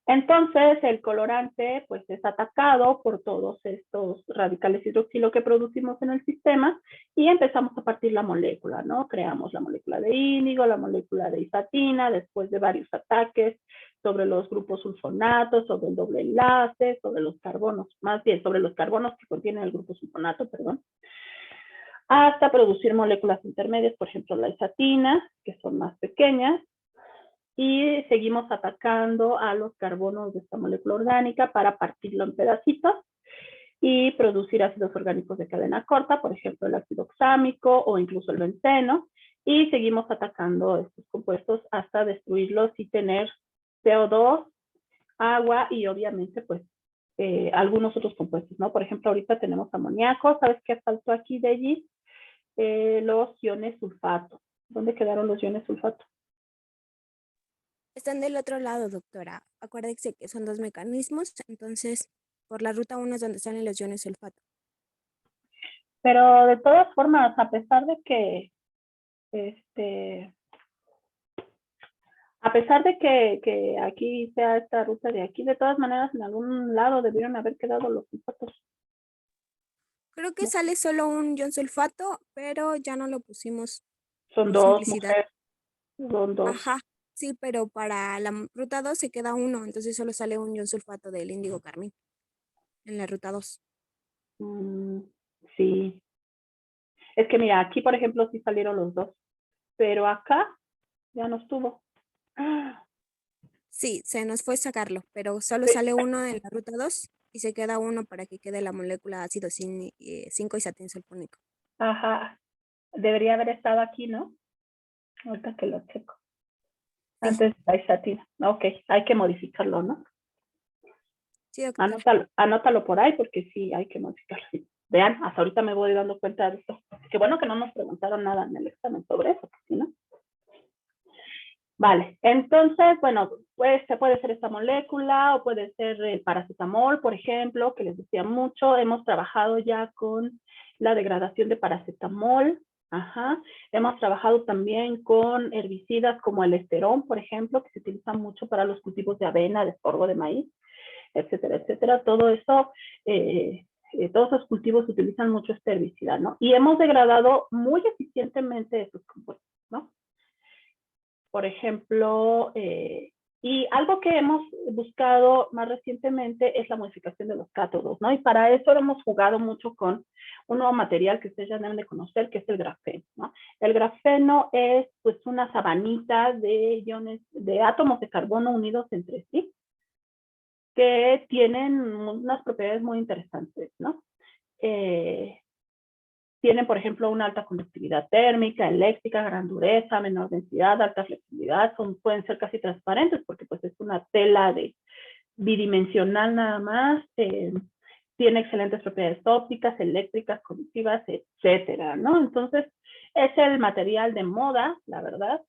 Entonces, el colorante pues es atacado por todos estos radicales hidroxilo que producimos en el sistema y empezamos a partir la molécula, ¿no? Creamos la molécula de índigo, la molécula de isatina, después de varios ataques sobre los grupos sulfonatos, sobre el doble enlace, sobre los carbonos, más bien sobre los carbonos que contienen el grupo sulfonato, perdón, hasta producir moléculas intermedias, por ejemplo, la isatina, que son más pequeñas, y seguimos atacando a los carbonos de esta molécula orgánica para partirlo en pedacitos y producir ácidos orgánicos de cadena corta, por ejemplo, el ácido oxámico o incluso el benceno, y seguimos atacando estos compuestos hasta destruirlos y tener CO2, agua y obviamente pues algunos otros compuestos, ¿no? Por ejemplo, ahorita tenemos amoníaco, ¿sabes qué faltó aquí de allí? Los iones sulfato. ¿Dónde quedaron los iones sulfato? Están del otro lado, doctora. Acuérdese que son dos mecanismos, entonces por la ruta 1 es donde salen los iones sulfato. Pero de todas formas, a pesar de que, a pesar de que aquí sea esta ruta de aquí, de todas maneras en algún lado debieron haber quedado los sulfatos. Creo que sale solo un ion sulfato, pero ya no lo pusimos Son por dos, simplicidad. mujeres, son dos. Ajá, sí, pero para la ruta 2 se queda uno, entonces solo sale un ion sulfato del índigo carmín en la ruta 2. Sí. Es que mira, aquí por ejemplo sí salieron los dos, pero acá ya no estuvo. Sí, se nos fue sacarlo, pero solo Sí. sale uno en la ruta 2 y se queda uno para que quede la molécula ácido 5 sulfónico. Ajá. Debería haber estado aquí, ¿no? Ahorita que lo checo. Sí, Antes de la isatina. Ok, hay que modificarlo, ¿no? sí, doctor. Anótalo por ahí porque sí hay que modificarlo. Vean, hasta ahorita me voy dando cuenta de esto. Qué bueno que no nos preguntaron nada en el examen sobre eso, ¿sí, no? Vale, entonces, bueno, pues puede ser esta molécula o puede ser el paracetamol, por ejemplo, que les decía mucho. Hemos trabajado ya con la degradación de paracetamol. Ajá. Hemos trabajado también con herbicidas como el esterón, por ejemplo, que se utiliza mucho para los cultivos de avena, de sorgo, de maíz, etcétera, etcétera. Todo eso, todos esos cultivos utilizan mucho este herbicida, ¿no? Y hemos degradado muy eficientemente estos compuestos, ¿no? Por ejemplo, y algo que hemos buscado más recientemente es la modificación de los cátodos, ¿no? Y para eso hemos jugado mucho con un nuevo material que ustedes ya deben de conocer, que es el grafeno, ¿no? El grafeno es pues una sabanita de iones, de átomos de carbono unidos entre sí, que tienen unas propiedades muy interesantes, ¿no? Tienen, por ejemplo, una alta conductividad térmica, eléctrica, gran dureza, menor densidad, alta flexibilidad, pueden ser casi transparentes porque pues es una tela de bidimensional nada más, tiene excelentes propiedades ópticas, eléctricas, conductivas, etcétera, ¿no? Entonces, es el material de moda, la verdad,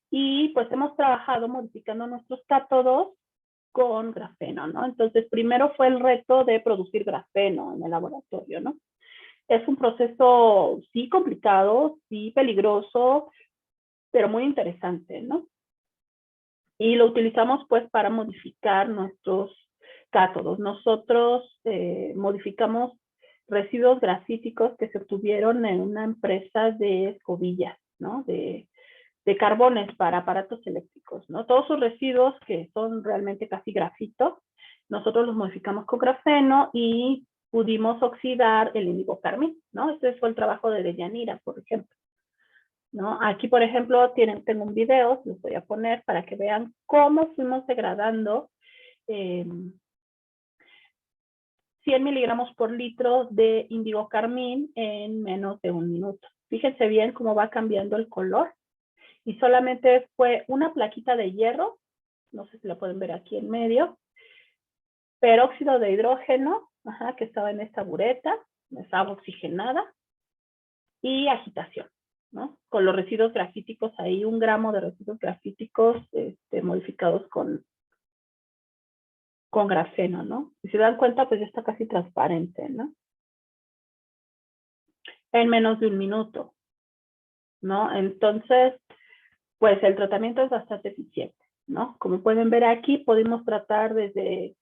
y pues hemos trabajado modificando nuestros cátodos con grafeno, ¿no? Entonces, primero fue el reto de producir grafeno en el laboratorio, ¿no? Es un proceso, sí, complicado, sí, peligroso, pero muy interesante, ¿no? Y lo utilizamos pues para modificar nuestros cátodos. Nosotros modificamos residuos grafíticos que se obtuvieron en una empresa de escobillas, ¿no? De carbones para aparatos eléctricos, ¿no? Todos sus residuos que son realmente casi grafito, nosotros los modificamos con grafeno y pudimos oxidar el índigo carmín, ¿no? Este fue el trabajo de Deyanira, por ejemplo, ¿no? Aquí, por ejemplo, tengo un video, los voy a poner para que vean cómo fuimos degradando 100 miligramos por litro de índigo carmín en menos de un minuto. Fíjense bien cómo va cambiando el color. Y solamente fue una plaquita de hierro, no sé si la pueden ver aquí en medio, peróxido de hidrógeno, que estaba en esta bureta, estaba oxigenada, y agitación, ¿no? Con los residuos grafíticos ahí, 1 gramo de residuos grafíticos modificados con grafeno, ¿no? Y si se dan cuenta, pues ya está casi transparente, ¿no? En menos de un minuto, ¿no? Entonces, pues el tratamiento es bastante eficiente, ¿no? Como pueden ver aquí, podemos tratar desde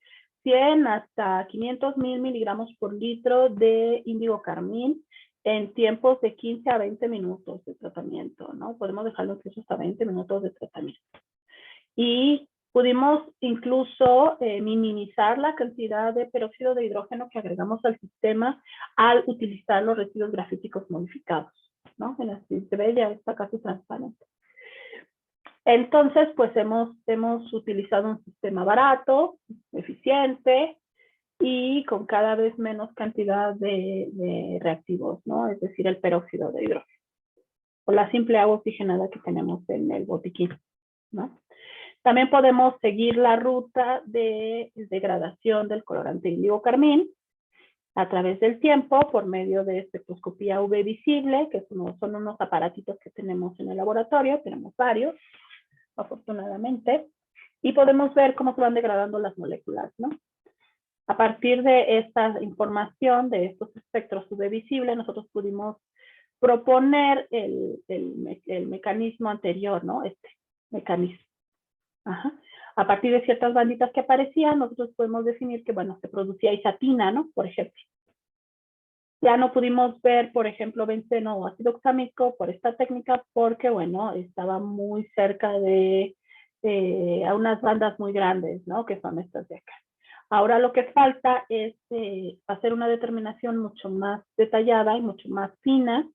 100 hasta 500,000 miligramos por litro de índigo carmín en tiempos de 15 a 20 minutos de tratamiento, ¿no? Podemos dejarlo incluso hasta 20 minutos de tratamiento. Y pudimos incluso minimizar la cantidad de peróxido de hidrógeno que agregamos al sistema al utilizar los residuos grafíticos modificados, ¿no? En así se ve, ya está casi transparente. Entonces, pues hemos utilizado un sistema barato, eficiente y con cada vez menos cantidad de reactivos, ¿no? Es decir, el peróxido de hidrógeno o la simple agua oxigenada que tenemos en el botiquín, ¿no? También podemos seguir la ruta de degradación del colorante índigo carmín a través del tiempo por medio de espectroscopía UV visible, que son unos aparatitos que tenemos en el laboratorio, tenemos varios, afortunadamente, y podemos ver cómo se van degradando las moléculas, ¿no? A partir de esta información, de estos espectros UV visibles, nosotros pudimos proponer el mecanismo anterior, ¿no? Este mecanismo. Ajá. A partir de ciertas banditas que aparecían, nosotros podemos definir que, bueno, se producía isatina, ¿no? Por ejemplo. Ya no pudimos ver, por ejemplo, benceno o ácido oxámico por esta técnica porque, bueno, estaba muy cerca de a unas bandas muy grandes, ¿no? Que son estas de acá. Ahora lo que falta es hacer una determinación mucho más detallada y mucho más fina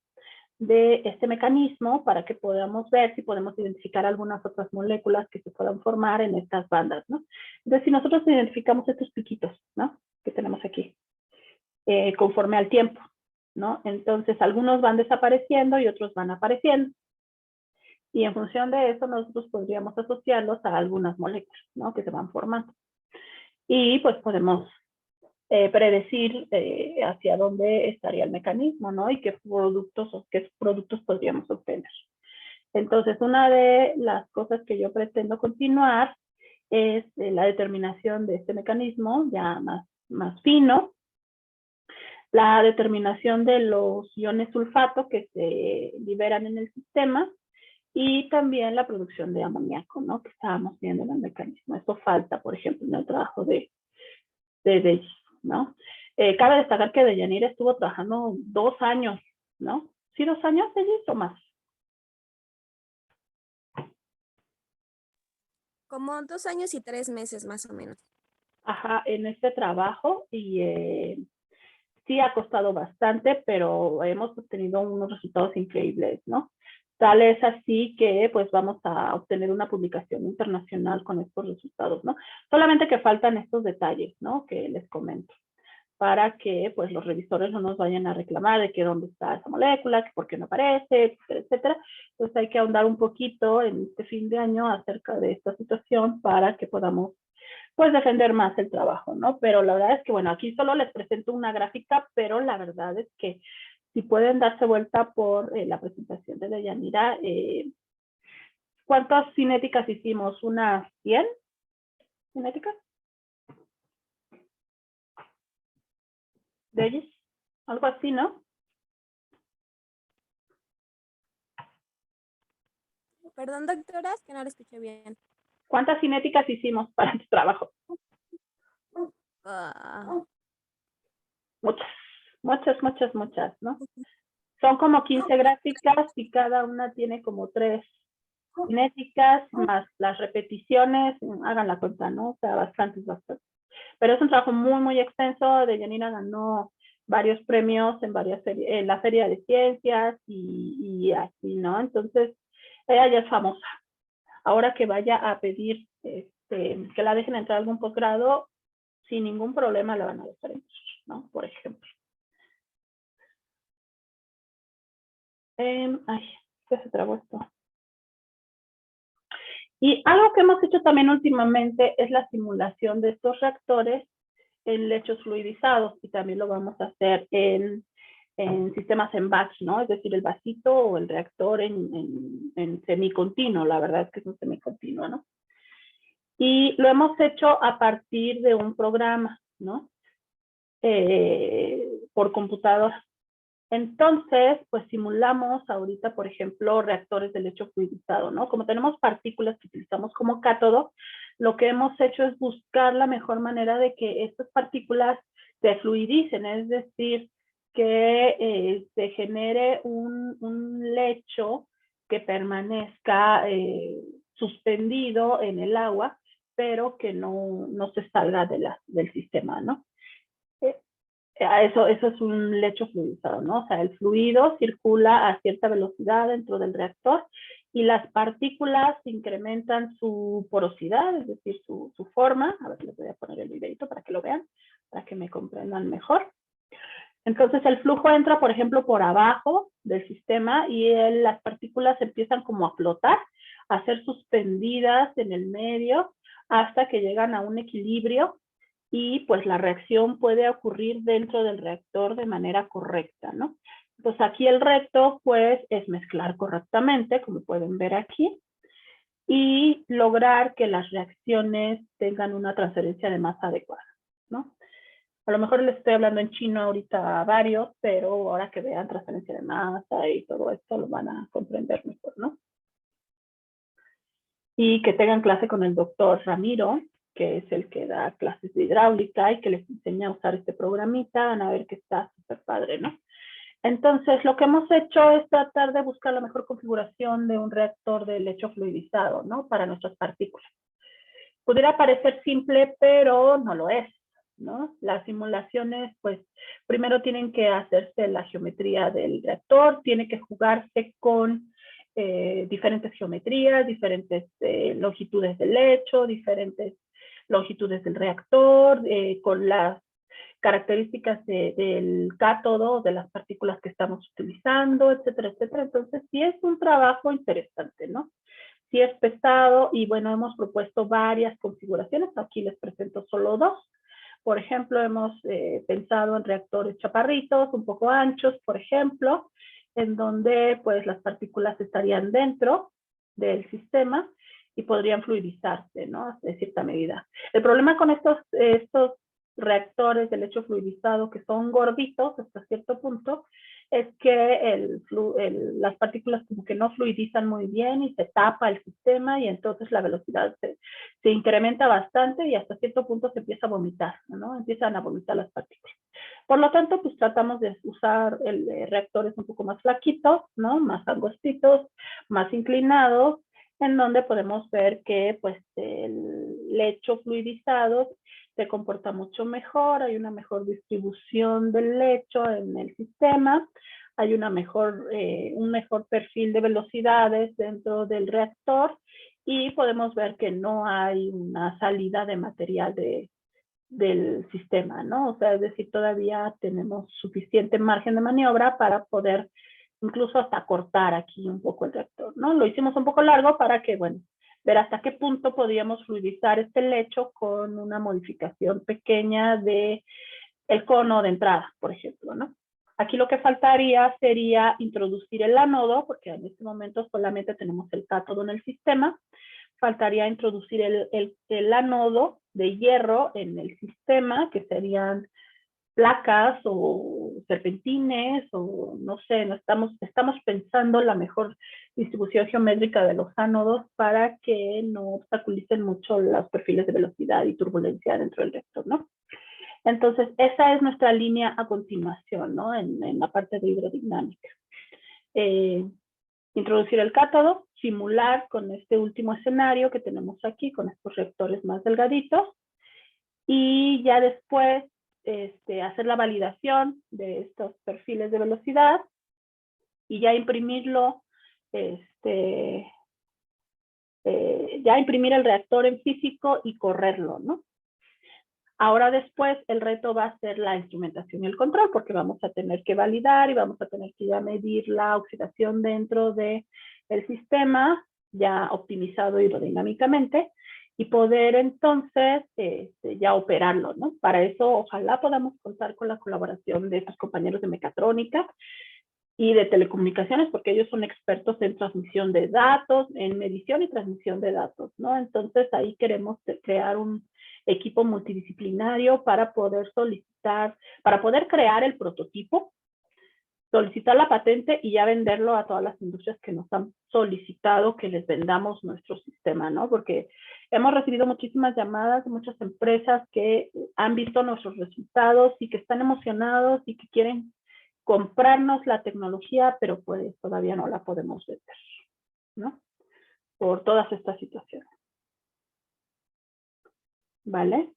de este mecanismo para que podamos ver si podemos identificar algunas otras moléculas que se puedan formar en estas bandas, ¿no? Entonces, si nosotros identificamos estos piquitos, ¿no? Que tenemos aquí, conforme al tiempo, ¿no? Entonces, algunos van desapareciendo y otros van apareciendo. Y en función de eso, nosotros podríamos asociarlos a algunas moléculas, ¿no? Que se van formando. Y pues podemos predecir hacia dónde estaría el mecanismo, ¿no? Y qué productos podríamos obtener. Entonces, una de las cosas que yo pretendo continuar es la determinación de este mecanismo ya más fino, la determinación de los iones sulfato que se liberan en el sistema y también la producción de amoníaco, ¿no? Que estábamos viendo en el mecanismo. Eso falta, por ejemplo, en el trabajo de Denis, ¿no? Cabe destacar que Deyanira estuvo trabajando 2 años, ¿no? ¿Sí, 2 años, Denis, o más? Como 2 años y 3 meses más o menos. Ajá, en este trabajo y sí ha costado bastante, pero hemos obtenido unos resultados increíbles, ¿no? Tal es así que pues vamos a obtener una publicación internacional con estos resultados, ¿no? Solamente que faltan estos detalles, ¿no? Que les comento, para que pues los revisores no nos vayan a reclamar de que dónde está esa molécula, que por qué no aparece, etcétera, etcétera. Entonces hay que ahondar un poquito en este fin de año acerca de esta situación para que podamos pues defender más el trabajo, ¿no? Pero la verdad es que, bueno, aquí solo les presento una gráfica, pero la verdad es que si pueden darse vuelta por la presentación de Deyanira, ¿cuántas cinéticas hicimos? ¿Unas 100 cinéticas? ¿De ellos? Algo así, ¿no? Perdón, doctora, es que no la escuché bien. ¿Cuántas cinéticas hicimos para tu trabajo? Ah, Muchas, muchas, muchas, muchas, ¿no? Son como 15 gráficas y cada una tiene como 3 cinéticas más las repeticiones, hagan la cuenta, ¿no? O sea, bastantes, bastantes. Pero es un trabajo muy, muy extenso. Deyanira ganó varios premios en la Feria de Ciencias y así, ¿no? Entonces, ella ya es famosa. Ahora que vaya a pedir que la dejen entrar a algún posgrado, sin ningún problema la van a dejar entrar, ¿no? Por ejemplo. Ay, ¿qué se trabó esto? Y algo que hemos hecho también últimamente es la simulación de estos reactores en lechos fluidizados y también lo vamos a hacer en sistemas en batch, ¿no? Es decir, el vasito o el reactor en semicontinuo, la verdad es que es un semicontinuo, ¿no? Y lo hemos hecho a partir de un programa, ¿no? Por computadora. Entonces, pues simulamos ahorita, por ejemplo, reactores de lecho fluidizado, ¿no? Como tenemos partículas que utilizamos como cátodo, lo que hemos hecho es buscar la mejor manera de que estas partículas se fluidicen, es decir, que se genere un lecho que permanezca suspendido en el agua, pero que no se salga del sistema, ¿no? Eso es un lecho fluidizado, ¿no? O sea, el fluido circula a cierta velocidad dentro del reactor y las partículas incrementan su porosidad, es decir, su forma. A ver, les voy a poner el videito para que lo vean, para que me comprendan mejor. Entonces, el flujo entra, por ejemplo, por abajo del sistema y las partículas empiezan como a flotar, a ser suspendidas en el medio hasta que llegan a un equilibrio y pues la reacción puede ocurrir dentro del reactor de manera correcta, ¿no? Pues aquí el reto pues es mezclar correctamente, como pueden ver aquí, y lograr que las reacciones tengan una transferencia de masa adecuada, ¿no? A lo mejor les estoy hablando en chino ahorita a varios, pero ahora que vean transferencia de masa y todo esto lo van a comprender mejor, ¿no? Y que tengan clase con el doctor Ramiro, que es el que da clases de hidráulica y que les enseña a usar este programita, van a ver que está súper padre, ¿no? Entonces, lo que hemos hecho es tratar de buscar la mejor configuración de un reactor de lecho fluidizado, ¿no? Para nuestras partículas. Pudiera parecer simple, pero no lo es, ¿no? Las simulaciones, pues, primero tienen que hacerse la geometría del reactor, tiene que jugarse con diferentes geometrías, diferentes longitudes del lecho, diferentes longitudes del reactor, con las características del cátodo, de las partículas que estamos utilizando, etcétera, etcétera. Entonces, sí es un trabajo interesante, ¿no? Sí es pesado y bueno, hemos propuesto varias configuraciones. Aquí les presento solo 2. Por ejemplo, hemos pensado en reactores chaparritos, un poco anchos, por ejemplo, en donde pues las partículas estarían dentro del sistema y podrían fluidizarse, ¿no? De cierta medida. El problema con estos reactores de lecho fluidizado que son gorditos hasta cierto punto es que las partículas como que no fluidizan muy bien y se tapa el sistema y entonces la velocidad se incrementa bastante y hasta cierto punto se empieza a vomitar, ¿no? Empiezan a vomitar las partículas. Por lo tanto, pues tratamos de usar reactores un poco más flaquitos, ¿no? Más angostitos, más inclinados, en donde podemos ver que pues el lecho fluidizado se comporta mucho mejor, hay una mejor distribución del lecho en el sistema, hay un mejor perfil de velocidades dentro del reactor y podemos ver que no hay una salida de material del sistema, ¿no? O sea, es decir, todavía tenemos suficiente margen de maniobra para poder incluso hasta cortar aquí un poco el reactor, ¿no? Lo hicimos un poco largo para que, bueno, ver hasta qué punto podíamos fluidizar este lecho con una modificación pequeña de el cono de entrada, por ejemplo, ¿no? Aquí lo que faltaría sería introducir el ánodo, porque en este momento solamente tenemos el cátodo en el sistema. Faltaría introducir el ánodo de hierro en el sistema, que serían placas o serpentines o no sé, no estamos pensando la mejor distribución geométrica de los ánodos para que no obstaculicen mucho los perfiles de velocidad y turbulencia dentro del reactor, ¿no? Entonces, esa es nuestra línea a continuación, ¿no? En la parte de hidrodinámica. Introducir el cátodo, simular con este último escenario que tenemos aquí, con estos reactores más delgaditos, y ya después hacer la validación de estos perfiles de velocidad y ya imprimirlo, ya imprimir el reactor en físico y correrlo, ¿no? Ahora después el reto va a ser la instrumentación y el control, porque vamos a tener que validar y vamos a tener que ya medir la oxidación dentro del sistema, ya optimizado hidrodinámicamente, y poder entonces ya operarlo, ¿no? Para eso ojalá podamos contar con la colaboración de estos compañeros de mecatrónica y de telecomunicaciones, porque ellos son expertos en transmisión de datos, en medición y transmisión de datos, ¿no? Entonces ahí queremos crear un equipo multidisciplinario para poder crear el prototipo, solicitar la patente y ya venderlo a todas las industrias que nos han solicitado que les vendamos nuestro sistema, ¿no? Porque hemos recibido muchísimas llamadas de muchas empresas que han visto nuestros resultados y que están emocionados y que quieren comprarnos la tecnología, pero pues todavía no la podemos vender, ¿no? Por todas estas situaciones. ¿Vale?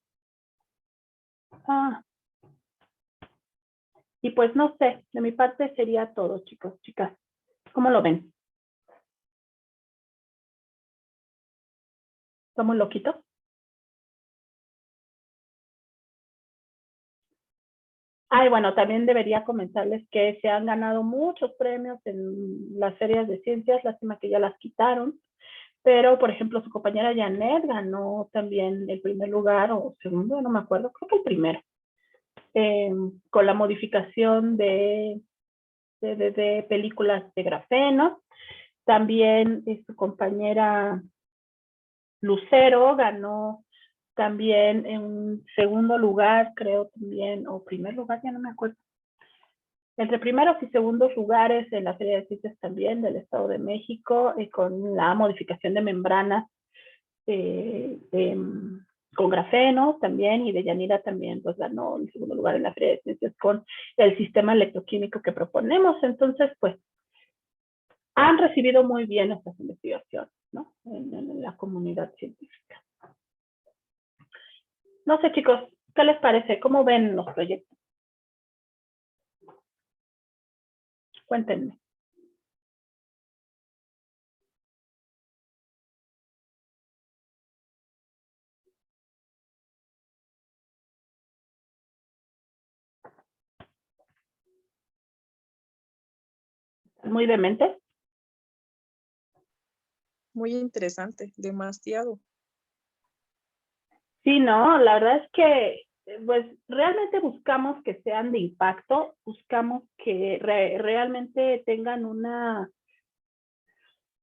Y pues no sé, de mi parte sería todo, chicos, chicas. ¿Cómo lo ven? ¿Somos loquitos? Ay, bueno, también debería comentarles que se han ganado muchos premios en las ferias de ciencias, lástima que ya las quitaron, pero por ejemplo su compañera Janet ganó también el primer lugar o segundo, no me acuerdo, creo que el primero, con la modificación de películas de grafeno. También su compañera Lucero ganó también en un segundo lugar, creo también, o primer lugar, ya no me acuerdo. Entre primeros y segundos lugares en la Feria de Ciencias también del Estado de México, con la modificación de membranas con grafeno también, y de Yanira también pues ganó el segundo lugar en la Feria de Ciencias con el sistema electroquímico que proponemos. Entonces, pues, han recibido muy bien estas investigaciones, ¿no? En la comunidad científica. No sé, chicos, ¿qué les parece? ¿Cómo ven los proyectos? Cuéntenme. ¿Muy demente? Muy interesante, demasiado. Sí, no, la verdad es que pues realmente buscamos que sean de impacto, buscamos que realmente tengan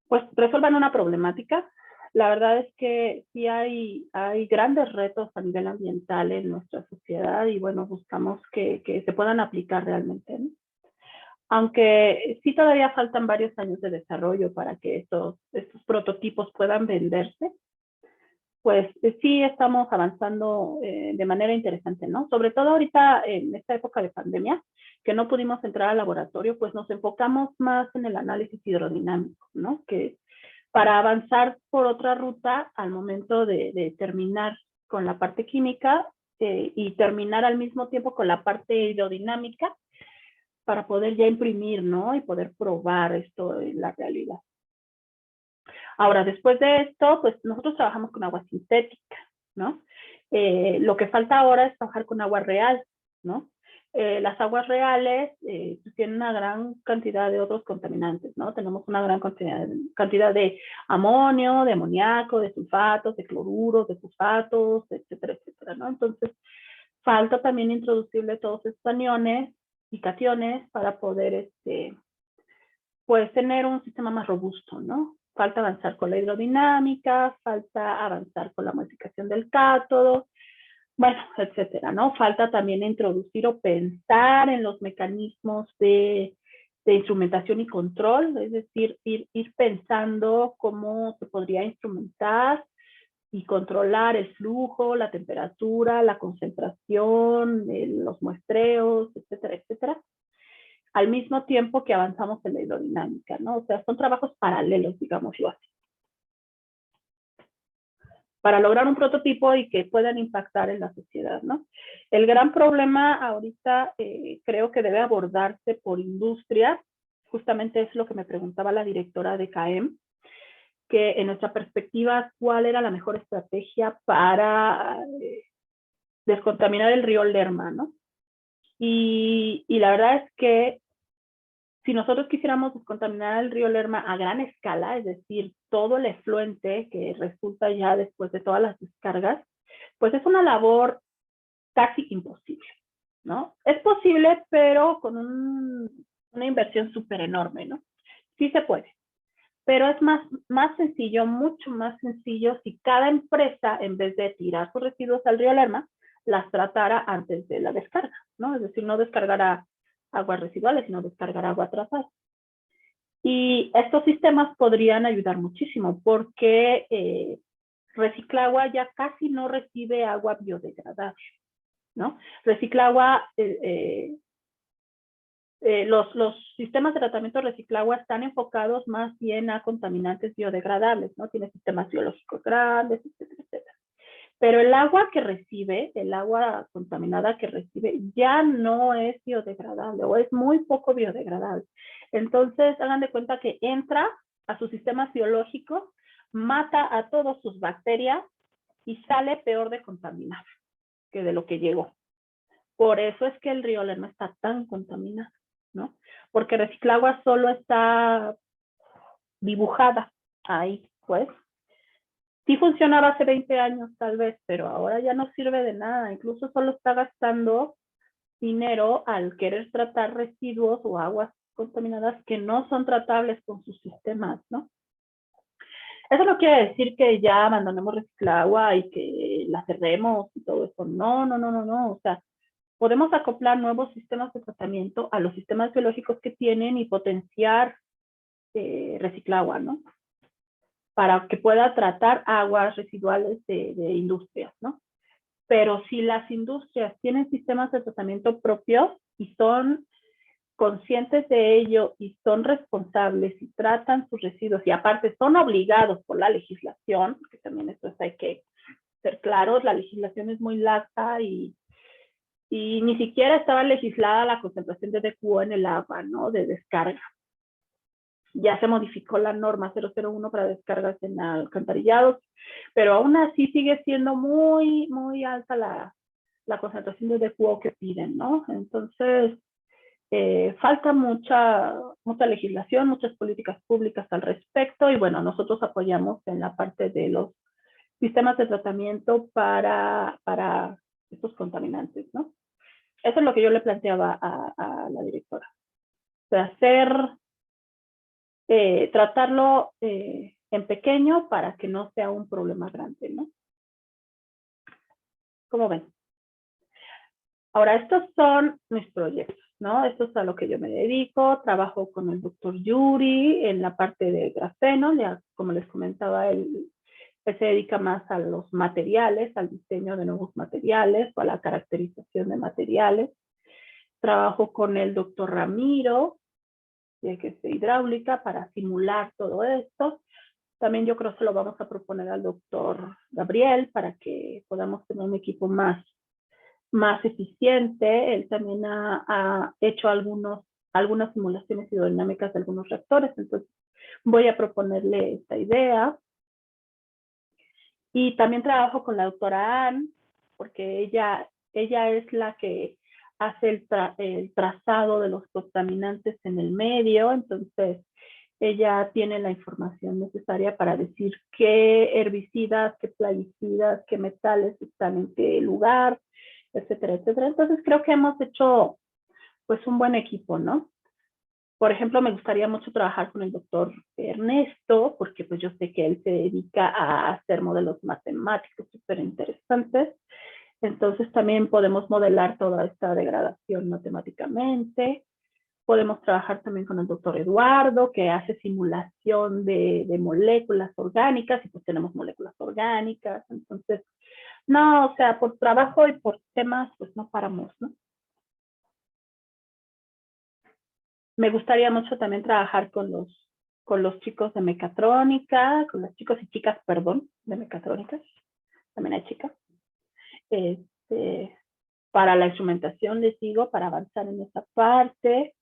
pues resuelvan una problemática. La verdad es que sí hay grandes retos a nivel ambiental en nuestra sociedad y bueno, buscamos que se puedan aplicar realmente, ¿no? Aunque sí todavía faltan varios años de desarrollo para que estos prototipos puedan venderse, pues sí estamos avanzando de manera interesante, ¿no? Sobre todo ahorita en esta época de pandemia, que no pudimos entrar al laboratorio, pues nos enfocamos más en el análisis hidrodinámico, ¿no? Que para avanzar por otra ruta al momento de terminar con la parte química y terminar al mismo tiempo con la parte hidrodinámica para poder ya imprimir, ¿no? Y poder probar esto en la realidad. Ahora, después de esto, pues nosotros trabajamos con agua sintética, ¿no? Lo que falta ahora es trabajar con agua real, ¿no? Las aguas reales tienen una gran cantidad de otros contaminantes, ¿no? Tenemos una gran cantidad de amonio, de amoníaco, de sulfatos, de cloruros, de fosfatos, etcétera, etcétera, ¿no? Entonces, falta también introducirle todos estos aniones y cationes para poder, pues, tener un sistema más robusto, ¿no? Falta avanzar con la hidrodinámica, falta avanzar con la modificación del cátodo, bueno, etcétera, ¿no? Falta también introducir o pensar en los mecanismos de instrumentación y control, es decir, ir pensando cómo se podría instrumentar y controlar el flujo, la temperatura, la concentración, los muestreos, etcétera, etcétera, al mismo tiempo que avanzamos en la hidrodinámica, ¿no? O sea, son trabajos paralelos, digámoslo así, para lograr un prototipo y que puedan impactar en la sociedad, ¿no? El gran problema ahorita creo que debe abordarse por industria, justamente es lo que me preguntaba la directora de CAEM, que en nuestra perspectiva, ¿cuál era la mejor estrategia para descontaminar el río Lerma, ¿no? Y la verdad es que si nosotros quisiéramos descontaminar el río Lerma a gran escala, es decir, todo el efluente que resulta ya después de todas las descargas, pues es una labor casi imposible, ¿no? Es posible, pero con una inversión súper enorme, ¿no? Sí se puede, pero es más sencillo, mucho más sencillo si cada empresa, en vez de tirar sus residuos al río Lerma, las tratara antes de la descarga, ¿no? Es decir, no descargará aguas residuales, sino descargar agua tratada. Y estos sistemas podrían ayudar muchísimo porque Reciclagua ya casi no recibe agua biodegradable, ¿no? Reciclagua, los sistemas de tratamiento de Reciclagua están enfocados más bien a contaminantes biodegradables, ¿no? Tiene sistemas biológicos grandes, etcétera, etcétera. Pero el agua que recibe, el agua contaminada que recibe, ya no es biodegradable o es muy poco biodegradable. Entonces, hagan de cuenta que entra a sus sistemas biológicos, mata a todas sus bacterias y sale peor de contaminado que de lo que llegó. Por eso es que el río Lerma está tan contaminado, ¿no? Porque Reciclagua solo está dibujada ahí, pues. Sí funcionaba hace 20 años tal vez, pero ahora ya no sirve de nada. Incluso solo está gastando dinero al querer tratar residuos o aguas contaminadas que no son tratables con sus sistemas, ¿no? Eso no quiere decir que ya abandonemos Reciclagua y que la cerremos y todo eso. No, no, no, no, no. O sea, podemos acoplar nuevos sistemas de tratamiento a los sistemas biológicos que tienen y potenciar Reciclagua, ¿no? Para que pueda tratar aguas residuales de industrias, ¿no? Pero si las industrias tienen sistemas de tratamiento propios y son conscientes de ello y son responsables y tratan sus residuos y aparte son obligados por la legislación, que también esto hay que ser claros, la legislación es muy laxa y ni siquiera estaba legislada la concentración de DQO en el agua, ¿no? De descarga. Ya se modificó la norma 001 para descargas en alcantarillados, pero aún así sigue siendo muy, muy alta la concentración de DQO que piden, ¿no? Entonces, falta mucha legislación, muchas políticas públicas al respecto y bueno, nosotros apoyamos en la parte de los sistemas de tratamiento para estos contaminantes, ¿no? Eso es lo que yo le planteaba a la directora. O sea, tratarlo en pequeño para que no sea un problema grande, ¿no? ¿Cómo ven? Ahora, estos son mis proyectos, ¿no? Esto es a lo que yo me dedico. Trabajo con el doctor Yuri en la parte de grafeno. Ya, como les comentaba, él se dedica más a los materiales, al diseño de nuevos materiales o a la caracterización de materiales. Trabajo con el doctor Ramiro, que es de hidráulica, para simular todo esto. También yo creo que se lo vamos a proponer al doctor Gabriel para que podamos tener un equipo más eficiente. Él también ha hecho algunas simulaciones hidrodinámicas de algunos reactores, entonces voy a proponerle esta idea. Y también trabajo con la doctora Ann, porque ella es la que hace el trazado de los contaminantes en el medio, entonces ella tiene la información necesaria para decir qué herbicidas, qué plaguicidas, qué metales están en qué lugar, etcétera, etcétera. Entonces creo que hemos hecho pues un buen equipo, ¿no? Por ejemplo, me gustaría mucho trabajar con el doctor Ernesto, porque pues yo sé que él se dedica a hacer modelos matemáticos súper interesantes. Entonces también podemos modelar toda esta degradación matemáticamente. Podemos trabajar también con el doctor Eduardo, que hace simulación de moléculas orgánicas, y pues tenemos moléculas orgánicas. Entonces, no, o sea, por trabajo y por temas, pues no paramos, ¿no? Me gustaría mucho también trabajar con los chicos de mecatrónica, con los chicos y chicas, perdón, de mecatrónica. También hay chicas. Para la instrumentación, les digo, para avanzar en esa parte.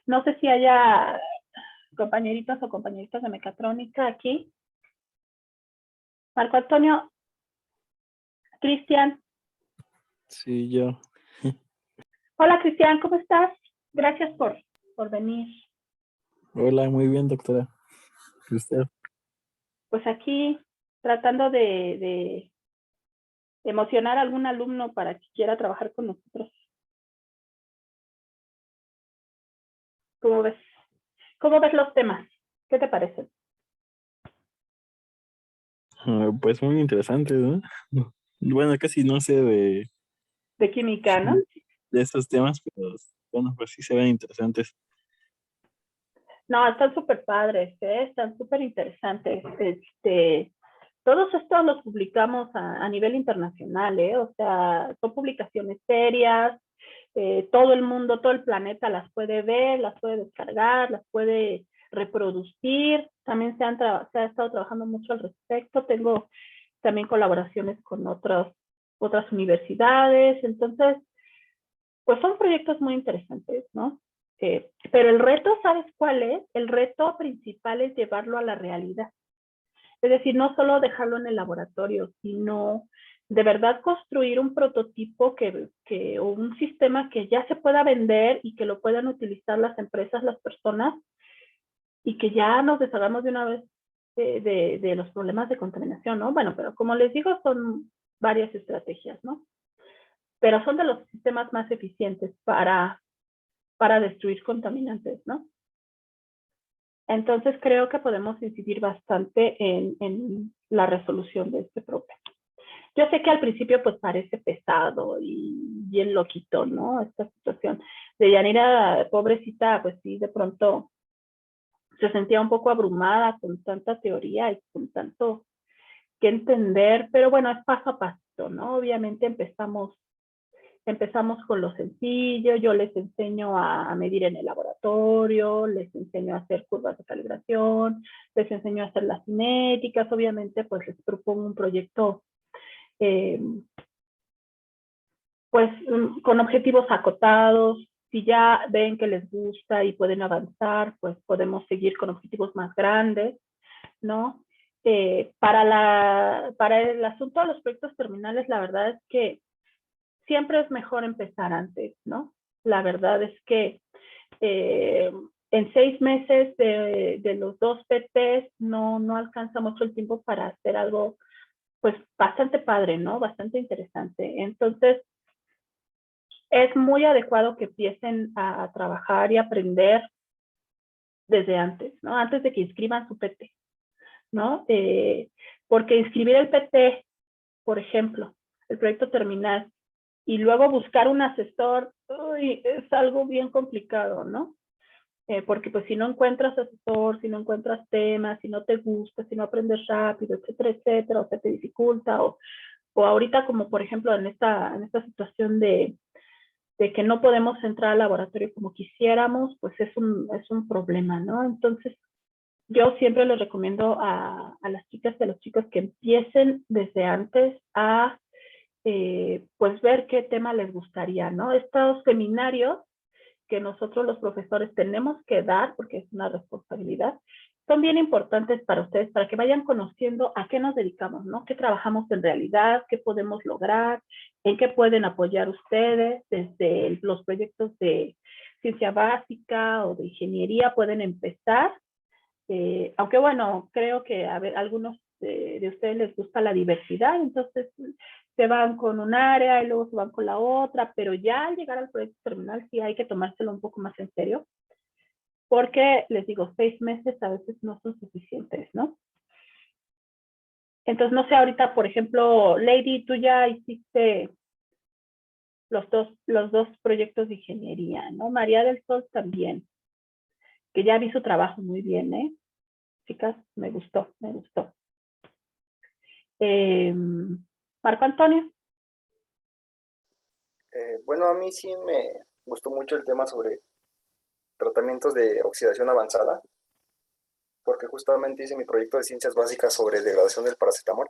No sé si haya compañeritos o compañeritas de mecatrónica aquí. Marco Antonio, Cristian. Sí, yo. Hola, Cristian, ¿cómo estás? Gracias por venir. Hola, muy bien, doctora. ¿Y usted? Pues aquí tratando de emocionar a algún alumno para que quiera trabajar con nosotros. ¿Cómo ves? ¿Cómo ves los temas? ¿Qué te parecen? Pues muy interesante, ¿no? Bueno, casi no sé De química, ¿no? de estos temas, pero bueno, pues sí se ven interesantes. No, están súper padres, ¿eh? Están súper interesantes. Todos estos los publicamos a nivel internacional, ¿eh? O sea, son publicaciones serias, todo el mundo, todo el planeta las puede ver, las puede descargar, las puede reproducir. También se ha estado trabajando mucho al respecto. Tengo también colaboraciones con otras universidades. Entonces, pues son proyectos muy interesantes, ¿no? Pero el reto, ¿sabes cuál es? El reto principal es llevarlo a la realidad. Es decir, no solo dejarlo en el laboratorio, sino de verdad construir un prototipo o un sistema que ya se pueda vender y que lo puedan utilizar las empresas, las personas, y que ya nos deshagamos de una vez de los problemas de contaminación, ¿no? Bueno, pero como les digo, son varias estrategias, ¿no? Pero son de los sistemas más eficientes para destruir contaminantes, ¿no? Entonces creo que podemos incidir bastante en la resolución de este problema. Yo sé que al principio pues parece pesado y bien loquito, ¿no? Esta situación de Yanira, pobrecita, pues sí, de pronto se sentía un poco abrumada con tanta teoría y con tanto que entender, pero bueno, es paso a paso, ¿no? Obviamente empezamos con lo sencillo. Yo les enseño a medir en el laboratorio, les enseño a hacer curvas de calibración, les enseño a hacer las cinéticas. Obviamente, pues les propongo un proyecto pues con objetivos acotados. Si ya ven que les gusta y pueden avanzar, pues podemos seguir con objetivos más grandes, ¿no? Para el asunto de los proyectos terminales, la verdad es que siempre es mejor empezar antes, ¿no? La verdad es que en 6 meses de los 2 PTs no alcanza mucho el tiempo para hacer algo, pues, bastante padre, ¿no? Bastante interesante. Entonces, es muy adecuado que empiecen a trabajar y aprender desde antes, ¿no? Antes de que inscriban su PT, ¿no? Porque inscribir el PT, por ejemplo, el proyecto terminal, y luego buscar un asesor, uy, es algo bien complicado, ¿no? Porque pues si no encuentras asesor, si no encuentras temas, si no te gusta, si no aprendes rápido, etcétera, etcétera, o se te dificulta, o ahorita como por ejemplo en esta situación de que no podemos entrar al laboratorio como quisiéramos, pues es un problema, ¿no? Entonces, yo siempre les recomiendo a las chicas y a los chicos que empiecen desde antes a pues ver qué tema les gustaría, ¿no? Estos seminarios que nosotros los profesores tenemos que dar, porque es una responsabilidad, son bien importantes para ustedes, para que vayan conociendo a qué nos dedicamos, ¿no? ¿Qué trabajamos en realidad? ¿Qué podemos lograr? ¿En qué pueden apoyar ustedes? Desde los proyectos de ciencia básica o de ingeniería pueden empezar. Aunque bueno, creo que a ver, algunos de ustedes les gusta la diversidad, entonces se van con un área y luego se van con la otra, pero ya al llegar al proyecto terminal sí hay que tomárselo un poco más en serio, porque les digo, 6 meses a veces no son suficientes, ¿no? Entonces, no sé, ahorita, por ejemplo, Lady, tú ya hiciste los dos proyectos de ingeniería, ¿no? María del Sol también, que ya vi su trabajo muy bien, ¿eh? Chicas, me gustó, me gustó. Marco Antonio. Bueno, a mí sí me gustó mucho el tema sobre tratamientos de oxidación avanzada, porque justamente hice mi proyecto de ciencias básicas sobre degradación del paracetamol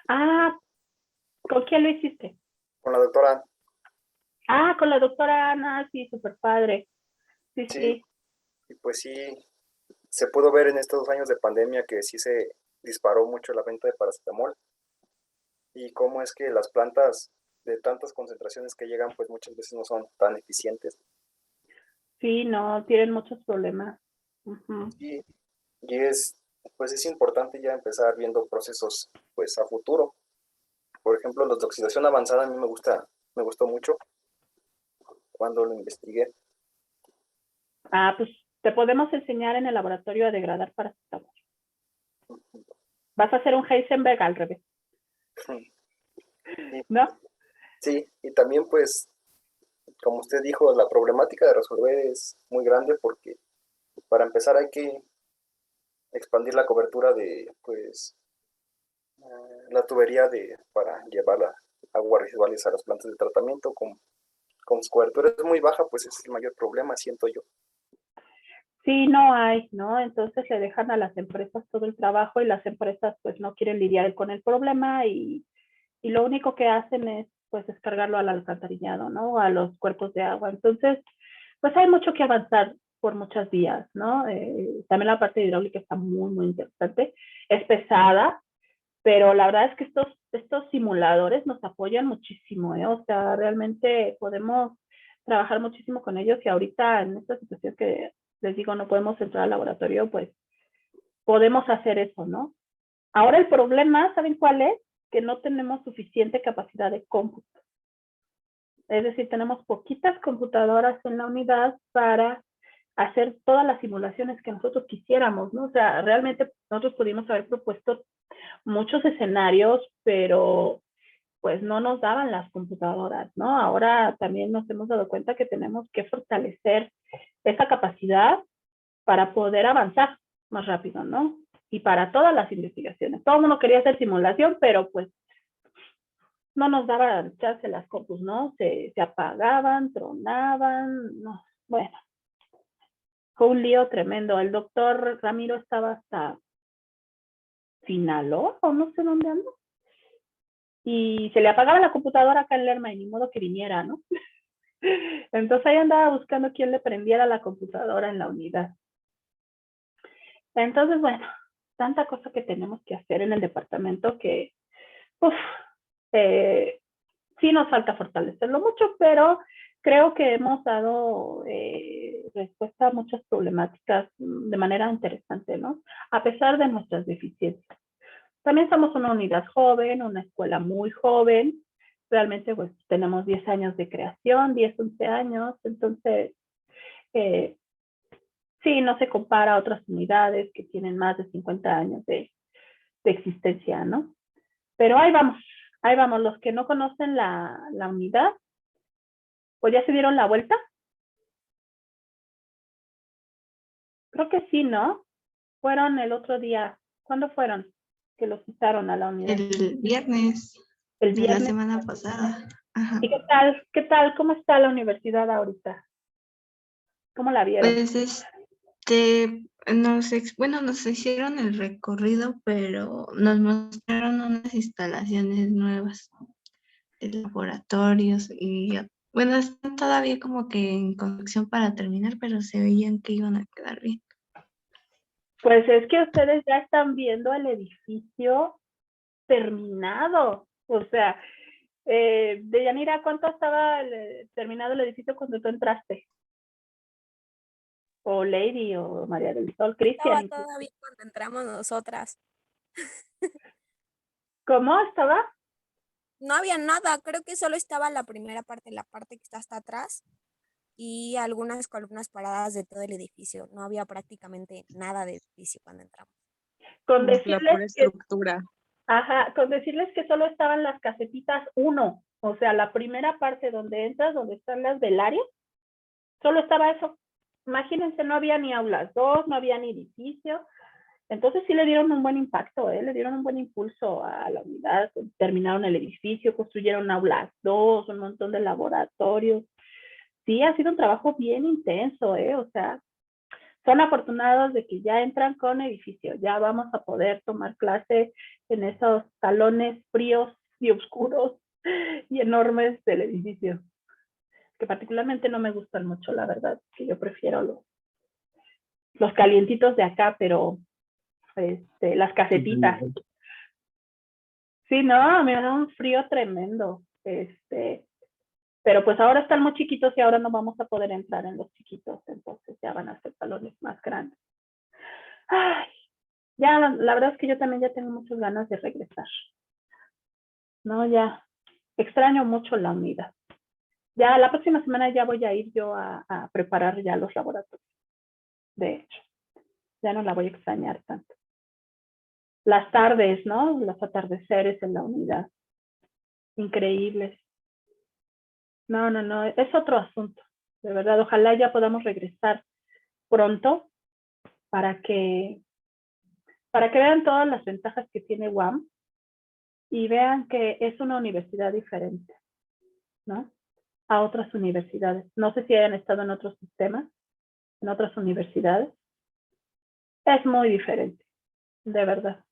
Ah, ¿con quién lo hiciste? con la doctora. Ah, con la doctora Ana, sí, súper padre. Sí, Sí, sí. y pues sí, se pudo ver en estos 2 años de pandemia que sí se disparó mucho la venta de paracetamol y cómo es que las plantas de tantas concentraciones que llegan pues muchas veces no son tan eficientes. Sí, no, tienen muchos problemas. Ujú. Y, y pues es importante ya empezar viendo procesos pues a futuro. Por ejemplo, los de oxidación avanzada a mí me gustó mucho cuando lo investigué. Ah, pues te podemos enseñar en el laboratorio a degradar paracetamol. Vas a hacer un Heisenberg al revés, Y, ¿no? sí, y también pues, como usted dijo, la problemática de resolver es muy grande porque para empezar hay que expandir la cobertura de pues la tubería para llevar la aguas residuales a las plantas de tratamiento. Con su cobertura es muy baja, pues ese es el mayor problema, siento yo. Sí, no hay, ¿no? Entonces le dejan a las empresas todo el trabajo y las empresas pues no quieren lidiar con el problema y lo único que hacen es pues descargarlo al alcantarillado, ¿no? A los cuerpos de agua. Entonces, pues hay mucho que avanzar por muchas vías, ¿no? También la parte hidráulica está muy, muy interesante. Es pesada, pero la verdad es que estos simuladores nos apoyan muchísimo, ¿eh? O sea, realmente podemos trabajar muchísimo con ellos y ahorita en esta situación que les digo, no podemos entrar al laboratorio, pues podemos hacer eso, ¿no? Ahora el problema, ¿saben cuál es? Que no tenemos suficiente capacidad de cómputo. Es decir, tenemos poquitas computadoras en la unidad para hacer todas las simulaciones que nosotros quisiéramos, ¿no? O sea, realmente nosotros pudimos haber propuesto muchos escenarios, pero pues no nos daban las computadoras, ¿no? Ahora también nos hemos dado cuenta que tenemos que fortalecer esa capacidad para poder avanzar más rápido, ¿no? Y para todas las investigaciones. Todo el mundo quería hacer simulación, pero pues no nos daba chance las compus, ¿no? Se apagaban, tronaban, no, bueno, fue un lío tremendo. El doctor Ramiro estaba hasta Sinaloa o no sé dónde ando. Y se le apagaba la computadora acá en Lerma y ni modo que viniera, ¿no? Entonces ahí andaba buscando quién le prendiera la computadora en la unidad. Entonces, bueno, tanta cosa que tenemos que hacer en el departamento que, uf, sí nos falta fortalecerlo mucho, pero creo que hemos dado respuesta a muchas problemáticas de manera interesante, ¿no? A pesar de nuestras deficiencias. También somos una unidad joven, una escuela muy joven, realmente pues tenemos 10 años de creación, 10, 11 años, entonces sí, no se compara a otras unidades que tienen más de 50 años de existencia, ¿no? Pero ahí vamos, los que no conocen la unidad, pues ya se dieron la vuelta. Creo que sí, ¿no? Fueron el otro día. ¿Cuándo fueron que los citaron a la unidad? El viernes El de la viernes. semana pasada. Ajá. ¿Y qué tal? ¿Cómo está la universidad ahorita? ¿Cómo la vieron? Pues nos hicieron el recorrido, pero nos mostraron unas instalaciones nuevas de laboratorios y bueno, están todavía como que en construcción para terminar, pero se veían que iban a quedar bien. Pues es que ustedes ya están viendo el edificio terminado. O sea, Deyanira, ¿cuánto estaba terminado el edificio cuando tú entraste? O Lady, o María del Sol, Estaba Cristian. todavía cuando entramos nosotras. ¿Cómo estaba? No había nada, creo que solo estaba la primera parte, la parte que está hasta atrás, y algunas columnas paradas de todo el edificio. No había prácticamente nada de edificio cuando entramos. Con La pura decirles que, estructura. ajá, con decirles que solo estaban las casetitas 1, o sea, la primera parte donde entras, donde están las velarias, solo estaba eso. Imagínense, no había ni aulas 2, no había ni edificio. Entonces sí le dieron un buen impacto, le dieron un buen impulso a la unidad, terminaron el edificio, construyeron aulas 2, un montón de laboratorios. Sí, ha sido un trabajo bien intenso, o sea, son afortunados de que ya entran con edificio, ya vamos a poder tomar clase en esos salones fríos y oscuros y enormes del edificio, que particularmente no me gustan mucho, la verdad, que yo prefiero los calientitos de acá, pero las casetitas. Sí, no, me da un frío tremendo. Pero pues ahora están muy chiquitos y ahora no vamos a poder entrar en los chiquitos, entonces ya van a ser salones más grandes. Ay, ya, la verdad es que yo también ya tengo muchas ganas de regresar. No, ya, extraño mucho la unidad. Ya la próxima semana ya voy a ir yo a preparar ya los laboratorios. De hecho, ya no la voy a extrañar tanto. Las tardes, ¿no? Los atardeceres en la unidad. Increíbles. No, es otro asunto. De verdad, ojalá ya podamos regresar pronto para que vean todas las ventajas que tiene UAM y vean que es una universidad diferente, ¿no? A otras universidades. No sé si hayan estado en otros sistemas, en otras universidades. Es muy diferente, de verdad.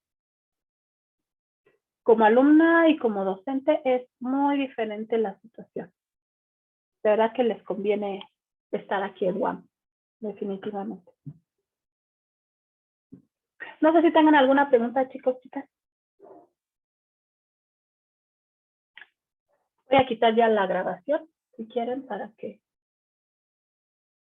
Como alumna y como docente es muy diferente la situación. De verdad que les conviene estar aquí en UAM, definitivamente. No sé si tengan alguna pregunta, chicos, chicas. Voy a quitar ya la grabación, si quieren, para que